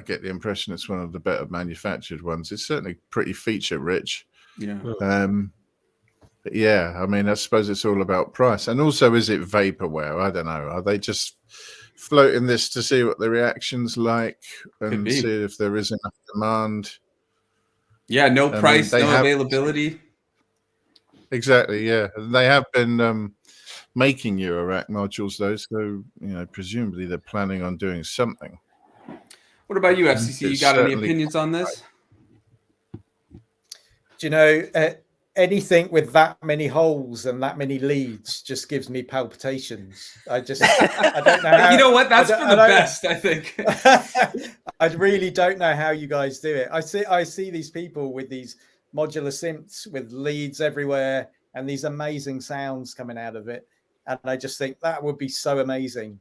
get the impression it's one of the better manufactured ones. It's certainly pretty feature rich. Yeah. But yeah, I mean, I suppose it's all about price. And also, is it vaporware? I don't know. Are they just floating this to see what the reaction's like and see if there is enough demand? Yeah, no price, no availability. Exactly, yeah. They have been making Eurorack modules, though, so, presumably they're planning on doing something. What about you, FCC? You got any opinions on this? Do you know, anything with that many holes and that many leads just gives me palpitations. I don't know how. You know what? That's for the best, I think. I really don't know how you guys do it. I see these people with these modular synths with leads everywhere and these amazing sounds coming out of it. And I just think that would be so amazing.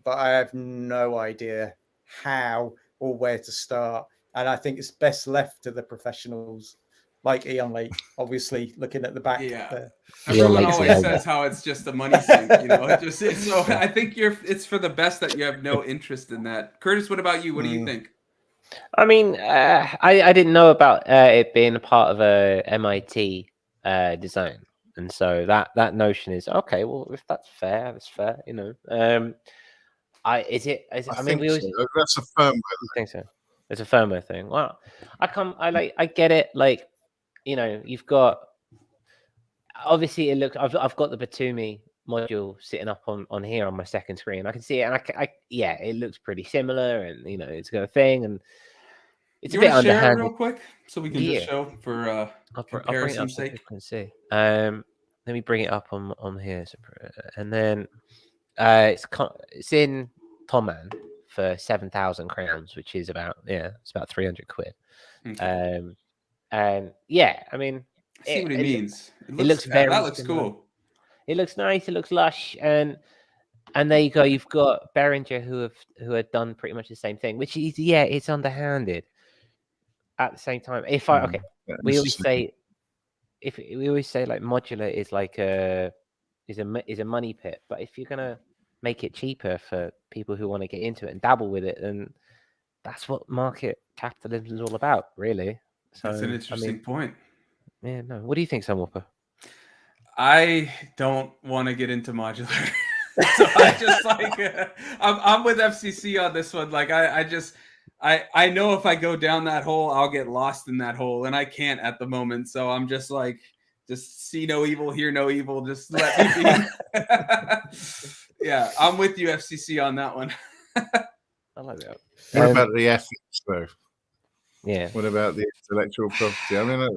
But I have no idea how or where to start. And I think it's best left to the professionals, like Ian Lake, obviously looking at the back. Yeah. There. Everyone always says how it's just a money sink, so I think it's for the best that you have no interest in that. Curtis, what about you? What do you think? I mean, I didn't know about it being a part of a MIT design, and so that notion is okay. Well, if that's fair, that's fair. That's a firmware. I think so. It's a firmware thing. Well, I get it. Like, you've got, obviously it looks. I've got the Batumi module sitting up on here on my second screen. I can see it, and it looks pretty similar, and it's got a thing, and it's a bit underhanded. Share it real quick so we can just show for comparison's sake. Can see. Let me bring it up on here, and then it's in Toman for 7,000 crowns, which is it's about 300 quid. Okay. And yeah, I mean, I see what he means. It looks very. That looks cool. It looks nice. It looks lush, and there you go. You've got Behringer who have done pretty much the same thing, which is it's underhanded. At the same time, we always say like modular is like is a money pit, but if you're gonna make it cheaper for people who want to get into it and dabble with it, then that's what market capitalism is all about, really. So that's an interesting point. Yeah, no. What do you think, Sam Whopper? I don't want to get into modular. So I just I'm with FCC on this one. Like I know if I go down that hole, I'll get lost in that hole, and I can't at the moment. So I'm just just see no evil, hear no evil. Just let me be. Yeah, I'm with you, FCC, on that one. I like that. What about the ethics, though? Yeah. What about the intellectual property? I mean,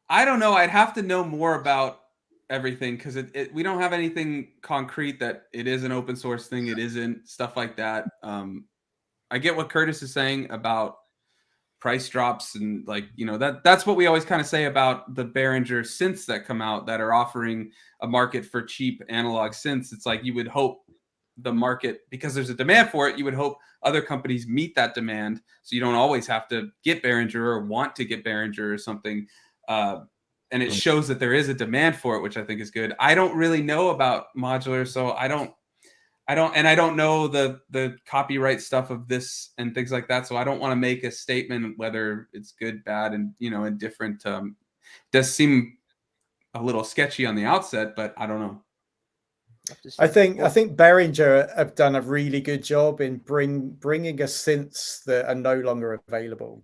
I don't know. I'd have to know more about everything because we don't have anything concrete that it is an open source thing. It isn't, stuff like that. I get what Curtis is saying about price drops and that's what we always kind of say about the Behringer synths that come out that are offering a market for cheap analog synths. It's like you would hope the market, because there's a demand for it, you would hope other companies meet that demand so you don't always have to get Behringer or want to get Behringer or something. And it shows that there is a demand for it, which I think is good. I don't really know about modular, so I don't know the copyright stuff of this and things like that. So I don't want to make a statement whether it's good, bad, and indifferent. Does seem a little sketchy on the outset, but I don't know. I think Behringer have done a really good job in bringing us synths that are no longer available.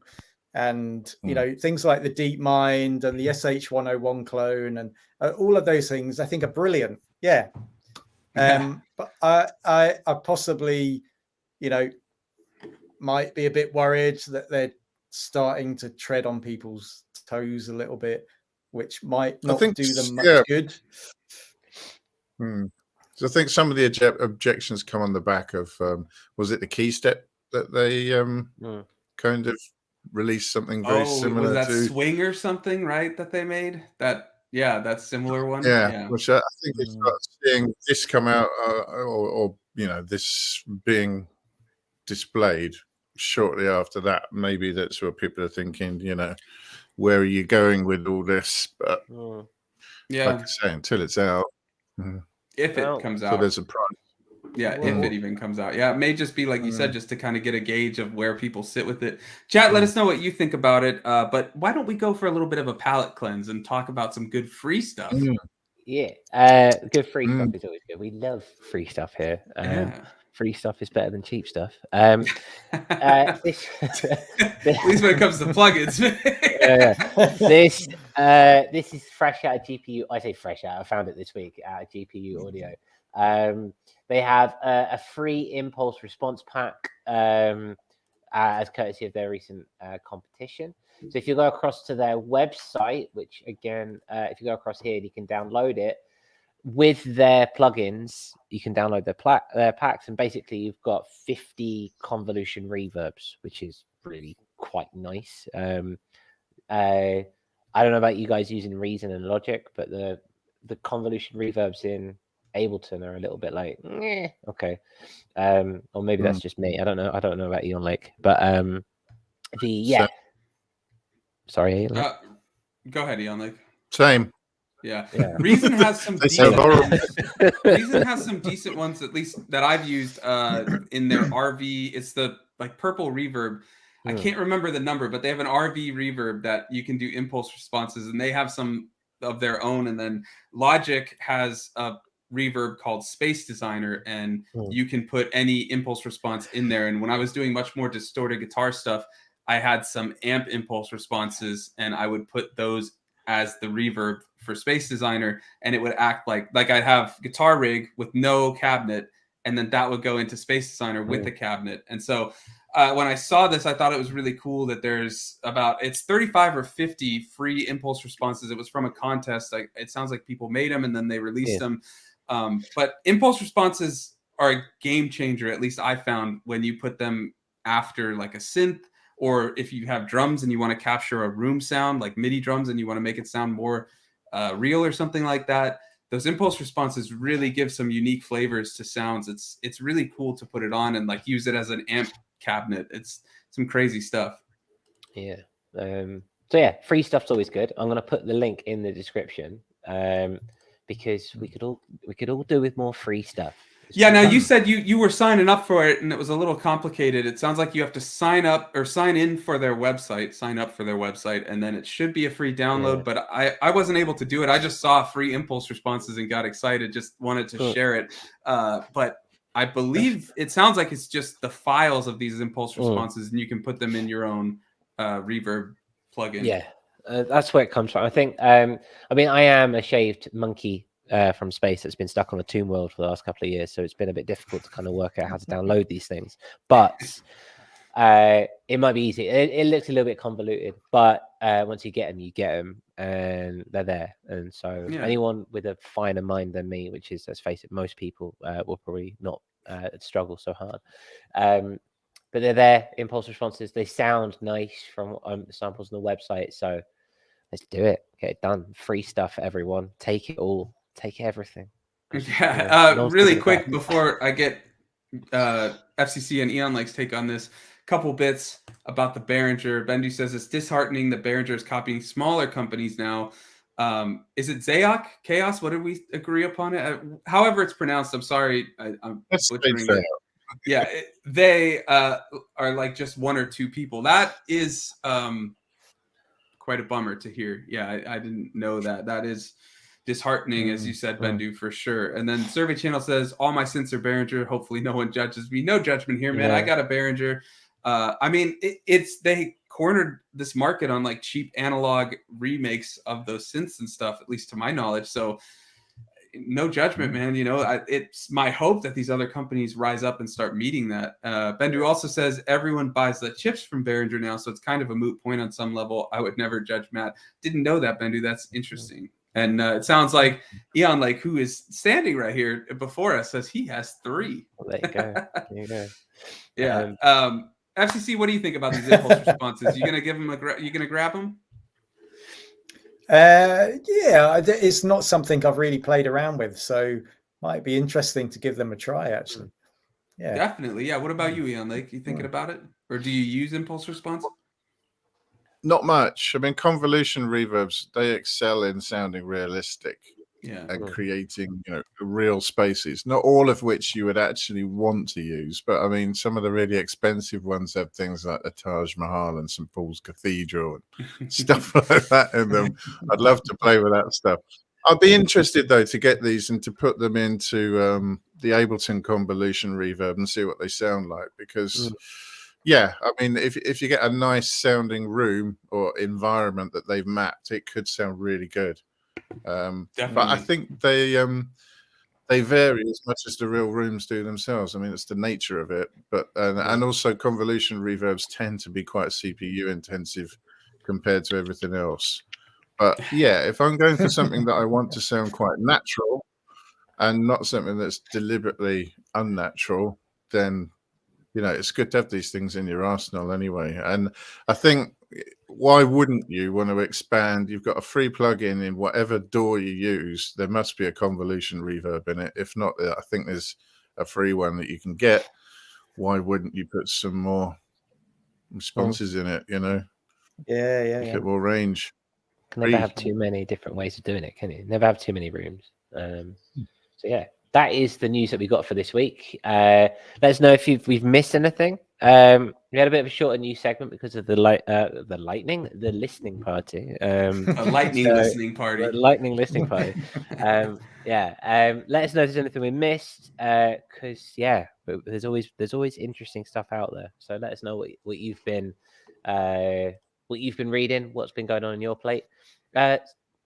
And things like the DeepMind and the SH101 clone and all of those things I think are brilliant. Yeah. But I possibly might be a bit worried that they're starting to tread on people's toes a little bit, which might not do them much good. So I think some of the objections come on the back of was it the Keystep that they kind of released something very similar was that to Swing or something, right? That they made that Yeah, that similar one. Yeah, which I think we start seeing this come out, or this being displayed shortly after that. Maybe that's what people are thinking. Where are you going with all this? But like I say, until it's out, if it comes so out, there's a price. Yeah, if it even comes out. Yeah, it may just be like you said, just to kind of get a gauge of where people sit with it. Chat, let us know what you think about it. But why don't we go for a little bit of a palate cleanse and talk about some good free stuff? Yeah, good free stuff is always good. We love free stuff here. Free stuff is better than cheap stuff. At least when it comes to plugins. This is fresh out of GPU. I say fresh out. I found it this week out of GPU Audio. They have a free impulse response pack as courtesy of their recent competition. So if you go across to their website, which again, if you go across here, you can download it. With their plugins, you can download their packs, and basically you've got 50 convolution reverbs, which is really quite nice. I don't know about you guys using Reason and Logic, but the convolution reverbs in Ableton are a little bit like, okay, or maybe that's just me. I don't know about Eon Lake, but sorry, Eon Lake. Go ahead, Eon Lake. Same. Yeah. Reason has some decent ones. Reason has some decent ones, at least that I've used in their RV. It's the purple reverb. I can't remember the number, but they have an RV reverb that you can do impulse responses, and they have some of their own. And then Logic has a reverb called Space Designer, and you can put any impulse response in there. And when I was doing much more distorted guitar stuff, I had some amp impulse responses, and I would put those as the reverb for Space Designer, and it would act like I'd have guitar rig with no cabinet, and then that would go into Space Designer with the cabinet. And so when I saw this, I thought it was really cool that there's it's 35 or 50 free impulse responses. It was from a contest. It sounds like people made them and then they released them. But impulse responses are a game changer, at least I found, when you put them after like a synth, or if you have drums and you want to capture a room sound, like MIDI drums, and you want to make it sound more real or something like that. Those impulse responses really give some unique flavors to sounds. It's really cool to put it on and use it as an amp cabinet. It's some crazy stuff. Yeah. So yeah, free stuff's always good. I'm going to put the link in the description because we could all do with more free stuff. Yeah, now you said you were signing up for it and it was a little complicated. It sounds like you have to sign up or sign in for their website, sign up for their website, and then it should be a free download. But I wasn't able to do it. I just saw free impulse responses and got excited, just wanted to share it. But I believe it sounds like it's just the files of these impulse responses, and you can put them in your own reverb plugin. Yeah, that's where it comes from. I think, I am a shaved monkey from space that's been stuck on a Tomb World for the last couple of years, so it's been a bit difficult to kind of work out how to download these things. But it might be easy. It looks a little bit convoluted, but once you get them, and they're there. And so anyone with a finer mind than me, which is, let's face it, most people will probably not struggle so hard. But they're there, impulse responses. They sound nice from samples on the website. So let's do it. Get it done. Free stuff, everyone. Take it all. Take everything. Yeah. Really quick before I get FCC and Eon Lake's take on this, couple bits about the Behringer. Bendu says it's disheartening that Behringer is copying smaller companies now. Is it Zayoc? Chaos? What did we agree upon it? However it's pronounced. I'm sorry. I'm butchering it. Yeah, they are like just one or two people. That is quite a bummer to hear. Yeah, I didn't know that. That is disheartening, as you said, Bendu, for sure. And then Survey Channel says, all my synths are Behringer. Hopefully no one judges me. No judgment here, man. I got a Behringer. They cornered this market on like cheap analog remakes of those synths and stuff, at least to my knowledge. So no judgment, man. It's my hope that these other companies rise up and start meeting that. Bendu also says everyone buys the chips from Behringer now, so it's kind of a moot point on some level. I would never judge Matt. Didn't know that, Bendu. That's interesting. And it sounds like Eon Lake, who is standing right here before us, says he has 3. Well, there you go. Yeah. FCC, what do you think about these impulse responses? You gonna give them you gonna grab them? Yeah, it's not something I've really played around with, so might be interesting to give them a try, actually. Yeah. Definitely. Yeah. What about you, Ian? Like, you thinking about it? Or do you use impulse response? Not much. I mean, convolution reverbs, they excel in sounding realistic Yeah. and creating, real spaces. Not all of which you would actually want to use, but I mean, some of the really expensive ones have things like the Taj Mahal and St. Paul's Cathedral and stuff like that in them. I'd love to play with that stuff. I'd be interested, though, to get these and to put them into the Ableton convolution reverb and see what they sound like, because yeah, I mean, if you get a nice sounding room or environment that they've mapped, it could sound really good. But I think they vary as much as the real rooms do themselves. I mean, it's the nature of it. But and also convolution reverbs tend to be quite CPU intensive compared to everything else. But yeah, if I'm going for something that I want to sound quite natural and not something that's deliberately unnatural, then it's good to have these things in your arsenal anyway. And I think, why wouldn't you want to expand? You've got a free plugin in whatever DAW you use. There must be a convolution reverb in it. If not, I think there's a free one that you can get. Why wouldn't you put some more responses in it? Yeah. Make it more range. Can never have too many different ways of doing it, can you? Never have too many rooms. So yeah, that is the news that we got for this week. Let us know if we've missed anything. We had a bit of a shorter news segment because of the listening party. A lightning listening party. The lightning listening party. Let us know if there's anything we missed. Because there's always interesting stuff out there. So let us know what you've been reading, what's been going on your plate.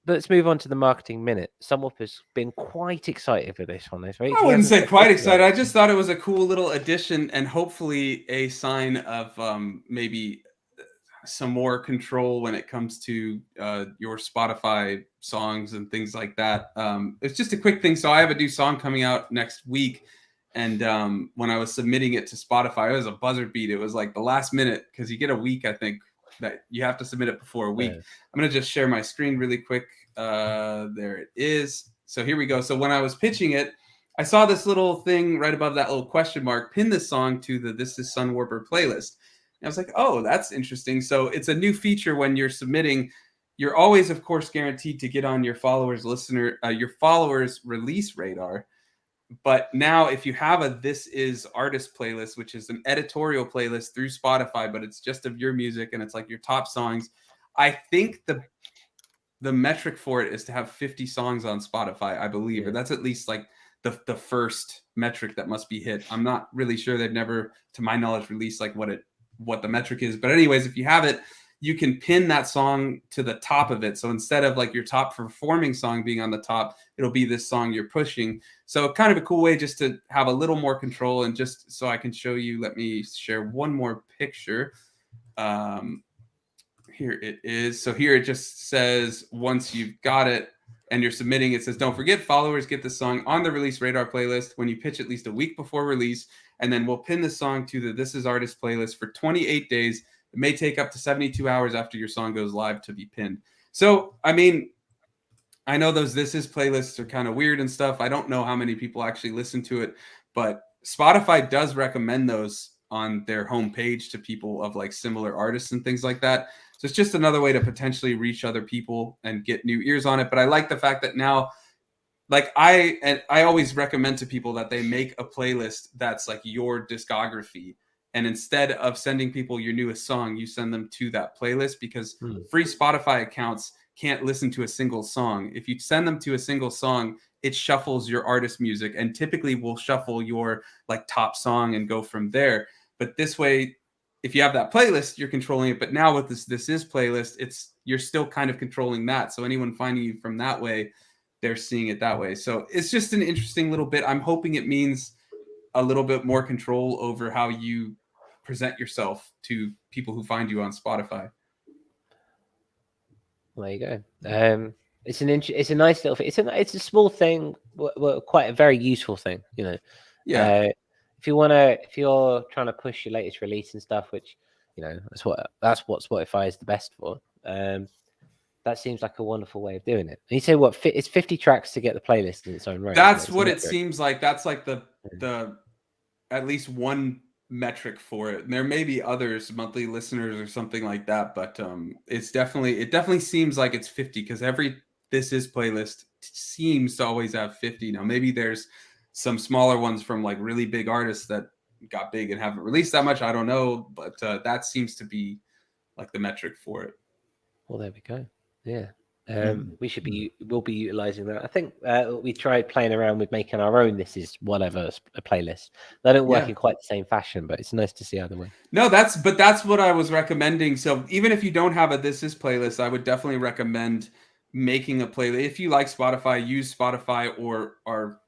Let's move on to the marketing minute. Someone has been quite excited for this one this week. I wouldn't say quite excited. I just thought it was a cool little addition and hopefully a sign of maybe some more control when it comes to your Spotify songs and things like that. It's just a quick thing. So I have a new song coming out next week. And when I was submitting it to Spotify, it was a buzzer beat. It was like the last minute, because you get a week, I think, that you have to submit it before a week. Yeah. I'm going to just share my screen really quick. There it is. So here we go. So when I was pitching it, I saw this little thing right above that little question mark, pin this song to the This Is Sunwarper playlist. And I was like, oh, that's interesting. So it's a new feature when you're submitting. You're always, of course, guaranteed to get on your followers release radar. But now if you have a This Is Artist playlist, which is an editorial playlist through Spotify, but it's just of your music and it's like your top songs, I think the metric for it is to have 50 songs on Spotify, I believe. Or that's at least like the first metric that must be hit. I'm not really sure. They've never, to my knowledge, released like what the metric is. But anyways, if you have it, you can pin that song to the top of it. So instead of like your top performing song being on the top, it'll be this song you're pushing. So kind of a cool way just to have a little more control. And just so I can show you, let me share one more picture. Here it is. So here it just says, once you've got it and you're submitting, it says, don't forget, followers get the song on the release radar playlist when you pitch at least a week before release. And then we'll pin the song to the This Is Artist playlist for 28 days. It may take up to 72 hours after your song goes live to be pinned. So, I mean, I know those This Is playlists are kind of weird and stuff. I don't know how many people actually listen to it, but Spotify does recommend those on their homepage to people of like similar artists and things like that. So it's just another way to potentially reach other people and get new ears on it. But I like the fact that now, like I always recommend to people that they make a playlist that's like your discography. And instead of sending people your newest song, you send them to that playlist, because free Spotify accounts can't listen to a single song. If you send them to a single song, it shuffles your artist music and typically will shuffle your like top song and go from there. But this way, if you have that playlist, you're controlling it. But now with this is playlist, you're still kind of controlling that. So anyone finding you from that way, they're seeing it that way. So it's just an interesting little bit. I'm hoping it means a little bit more control over how you present yourself to people who find you on Spotify. There you go. It's a nice little thing. It's a small thing, quite a very useful thing, you know. Yeah. If you're trying to push your latest release and stuff, which, you know, that's what Spotify is the best for. that seems like a wonderful way of doing it. And you say what? It's 50 tracks to get the playlist in its own right. That's what it seems like. That's like the at least one metric for it. And there may be others, monthly listeners or something like that, but it definitely seems like it's 50 because every This Is playlist seems to always have 50. Now maybe there's some smaller ones from like really big artists that got big and haven't released that much. I don't know, but that seems to be like the metric for it. Well, there we go. Yeah. We'll be utilizing that. I think we tried playing around with making our own This Is whatever a playlist. They don't work in quite the same fashion, but it's nice to see either way. No, that's what I was recommending. So even if you don't have a This Is playlist, I would definitely recommend making a playlist. If you like Spotify, use Spotify, or are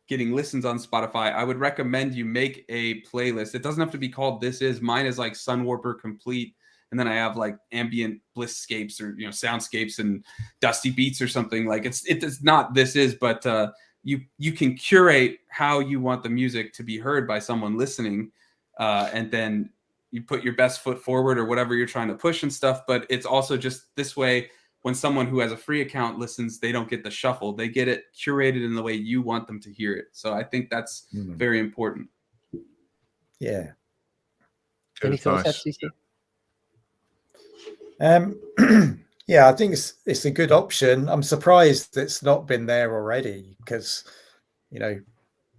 getting listens on Spotify, I would recommend you make a playlist. It doesn't have to be called This Is. Mine is like Sunwarper Complete. And then I have like ambient blissscapes or soundscapes and dusty beats or something. Like it's not This Is, but you can curate how you want the music to be heard by someone listening, and then you put your best foot forward or whatever you're trying to push and stuff. But it's also just this way, when someone who has a free account listens, they don't get the shuffle. They get it curated in the way you want them to hear it. So I think that's very important. Yeah. Any thoughts, FCC? Yeah, I think it's a good option. I'm surprised it's not been there already because,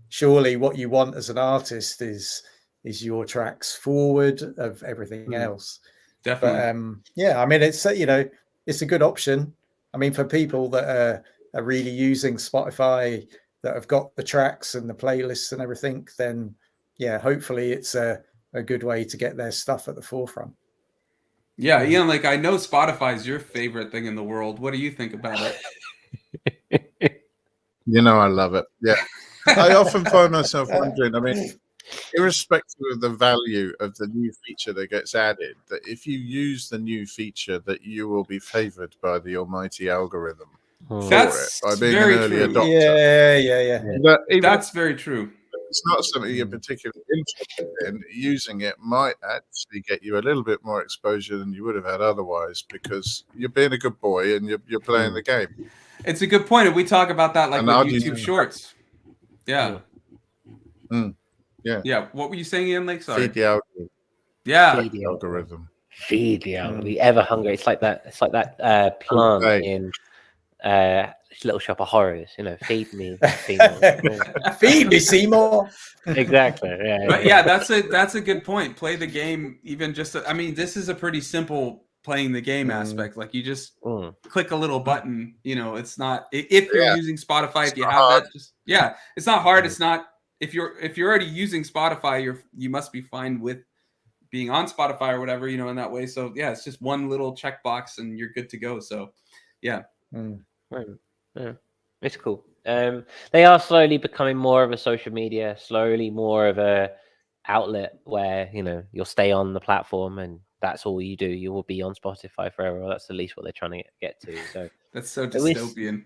surely what you want as an artist is your tracks forward of everything else. Definitely. But yeah, I mean, it's it's a good option. I mean, for people that are really using Spotify, that have got the tracks and the playlists and everything, then yeah, hopefully it's a good way to get their stuff at the forefront. Yeah, Ian, like I know Spotify is your favorite thing in the world. What do you think about it? I love it. Yeah. I often find myself wondering, I mean, irrespective of the value of the new feature that gets added, that if you use the new feature, that you will be favored by the almighty algorithm That's by being very an early true. adopter. Yeah. That's very true. It's not something you're particularly interested in. Using it might actually get you a little bit more exposure than you would have had otherwise, because you're being a good boy and you're playing the game. It's a good point. And we talk about that like And with YouTube Shorts. Yeah. Yeah. Yeah. What were you saying, Ian? Like, sorry. Feed the algorithm. Yeah. Feed the algorithm. Feed the algorithm. The ever hungry. It's like that plant in Little Shop of Horrors. Feed me, Seymour. Feed me, Seymour. Exactly. Yeah. But yeah, that's a good point. Play the game. Even just, I mean, this is a pretty simple playing the game aspect. Like you just click a little button. It's not, if you're using Spotify, if you have hard. That, just it's not hard. It's not, if you're already using Spotify, you must be fine with being on Spotify or whatever, in that way. So yeah, it's just one little checkbox and you're good to go. So yeah. Right. Yeah. It's cool. They are slowly becoming more of a social media, slowly more of a outlet where you'll stay on the platform and that's all you do. You will be on Spotify forever. That's at least what they're trying to get to. So that's so dystopian.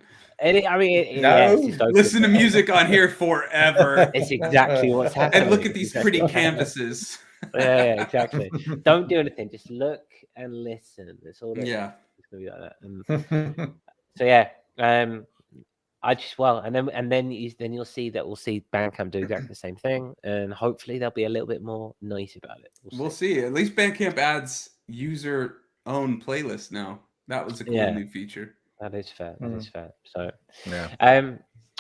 Listen to music on here forever. It's exactly what's happening. And look at these pretty canvases. Yeah, exactly. Don't do anything. Just look and listen. It's all. Yeah. It's gonna be like that. So yeah. And then you'll see that we'll see Bandcamp do exactly the same thing, and hopefully they'll be a little bit more nice about it. We'll see. At least Bandcamp adds user-owned playlists now. That was a cool new feature. That is fair. That is fair. So yeah.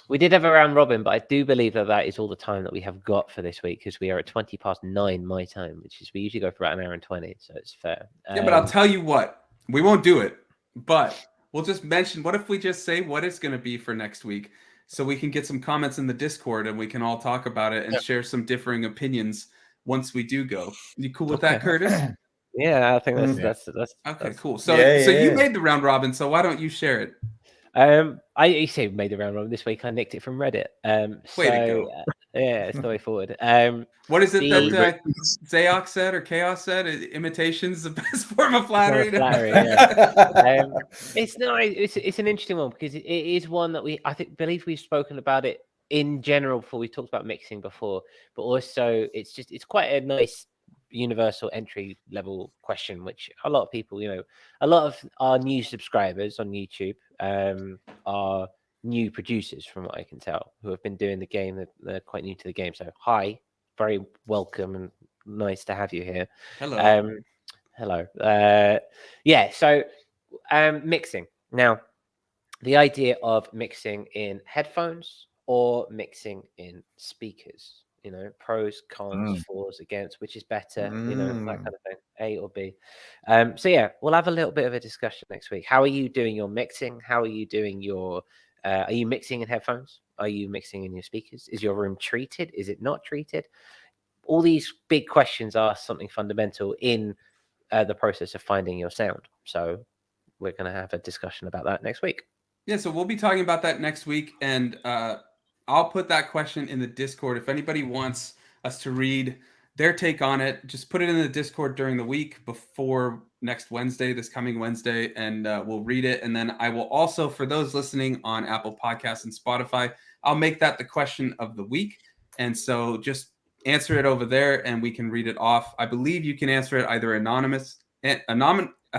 We did have a round robin, but I do believe that is all the time that we have got for this week because we are at 9:20 my time, which is we usually go for about an hour and 20, so it's fair. Yeah, but I'll tell you what, we won't do it, but we'll just mention, what if we just say what it's going to be for next week so we can get some comments in the Discord and we can all talk about it and share some differing opinions once we do go. You cool with that, Curtis? Yeah, I think that's okay, cool. So you made the round robin, so why don't you share it? I say made the round robin this week. I nicked it from Reddit. Way to go. Yeah, it's the way forward. What is it that Zayoc said or Chaos said? Imitation's the best form of flattery. It's an interesting one because it is one that believe we've spoken about it in general before. We talked about mixing before, but also it's quite a nice universal entry level question, which a lot of people, a lot of our new subscribers on YouTube are new producers, from what I can tell, who have been doing the game. They're quite new to the game. So hi, very welcome and nice to have you here. Hello. Hello. So mixing. Now, the idea of mixing in headphones or mixing in speakers, pros, cons, fors, against, which is better, that kind of thing, A or B. So yeah, we'll have a little bit of a discussion next week. How are you doing your mixing? How are you doing your, are you mixing in headphones? Are you mixing in your speakers? Is your room treated? Is it not treated? All these big questions are something fundamental in the process of finding your sound. So we're going to have a discussion about that next week. Yeah, so we'll be talking about that next week, and I'll put that question in the Discord. If anybody wants us to read their take on it, just put it in the Discord during the week before next Wednesday, this coming Wednesday, and we'll read it. And then I will also, for those listening on Apple Podcasts and Spotify, I'll make that the question of the week. And so just answer it over there, and we can read it off. I believe you can answer it either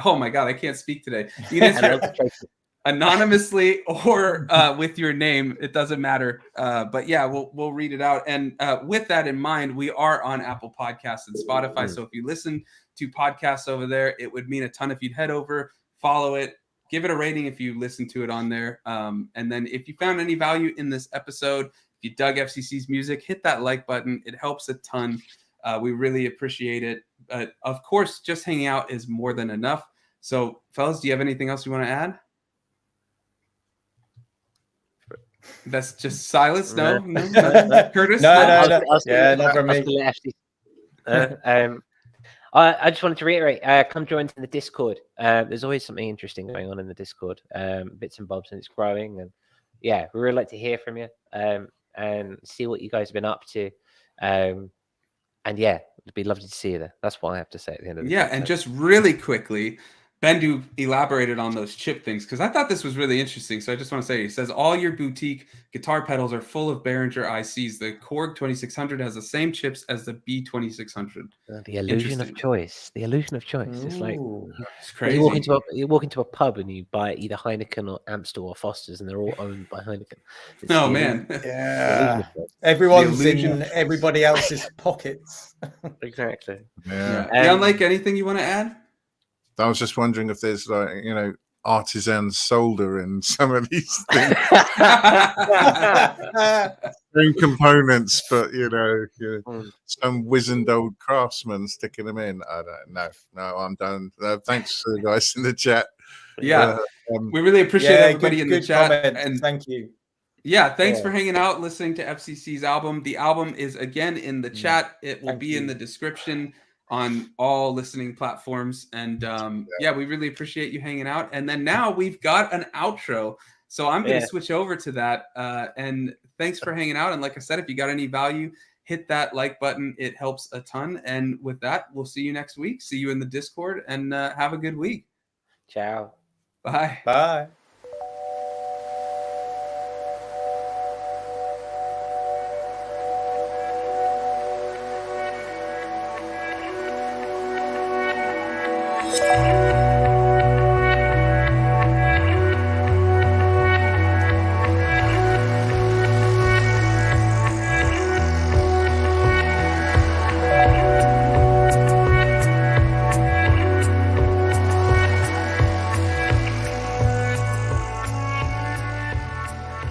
oh my God, I can't speak today. You can answer it anonymously or with your name. It doesn't matter. But yeah, we'll read it out. And with that in mind, we are on Apple Podcasts and Spotify. So if you listen to podcasts over there, it would mean a ton if you'd head over, follow it, give it a rating if you listen to it on there. And then if you found any value in this episode, if you dug FCC's music, hit that like button. It helps a ton. We really appreciate it. But of course, just hanging out is more than enough. So fellas, do you have anything else you want to add? That's just silence. No. Curtis. No. Yeah, not from me. I just wanted to reiterate, come join in the Discord. There's always something interesting going on in the Discord, bits and bobs, and it's growing. And yeah, we really like to hear from you and see what you guys have been up to. And yeah, it'd be lovely to see you there. That's what I have to say at the end of the episode. And just really quickly, Bendu elaborated on those chip things because I thought this was really interesting. So I just want to say, he says all your boutique guitar pedals are full of Behringer ICs. The Korg 2600 has the same chips as the B2600. The illusion of choice. The illusion of choice. Ooh, it's like it's crazy. You walk into a pub and you buy either Heineken or Amstel or Foster's, and they're all owned by Heineken. Oh man, yeah. Everyone's in everybody else's pockets. Exactly. Yeah. Leon, like anything you want to add? I was just wondering if there's artisan solder in some of these things. Same components, but some wizened old craftsman sticking them in. I don't know. No, I'm done. Thanks to the guys in the chat. Yeah, we really appreciate everybody in the chat, and thank you. Yeah, thanks for hanging out, listening to FCC's album. The album is again in the chat. It will be in the description on all listening platforms. And we really appreciate you hanging out. And then now we've got an outro. So I'm going to switch over to that. And thanks for hanging out. And like I said, if you got any value, hit that like button. It helps a ton. And with that, we'll see you next week. See you in the Discord and have a good week. Ciao. Bye. Bye. Yeah.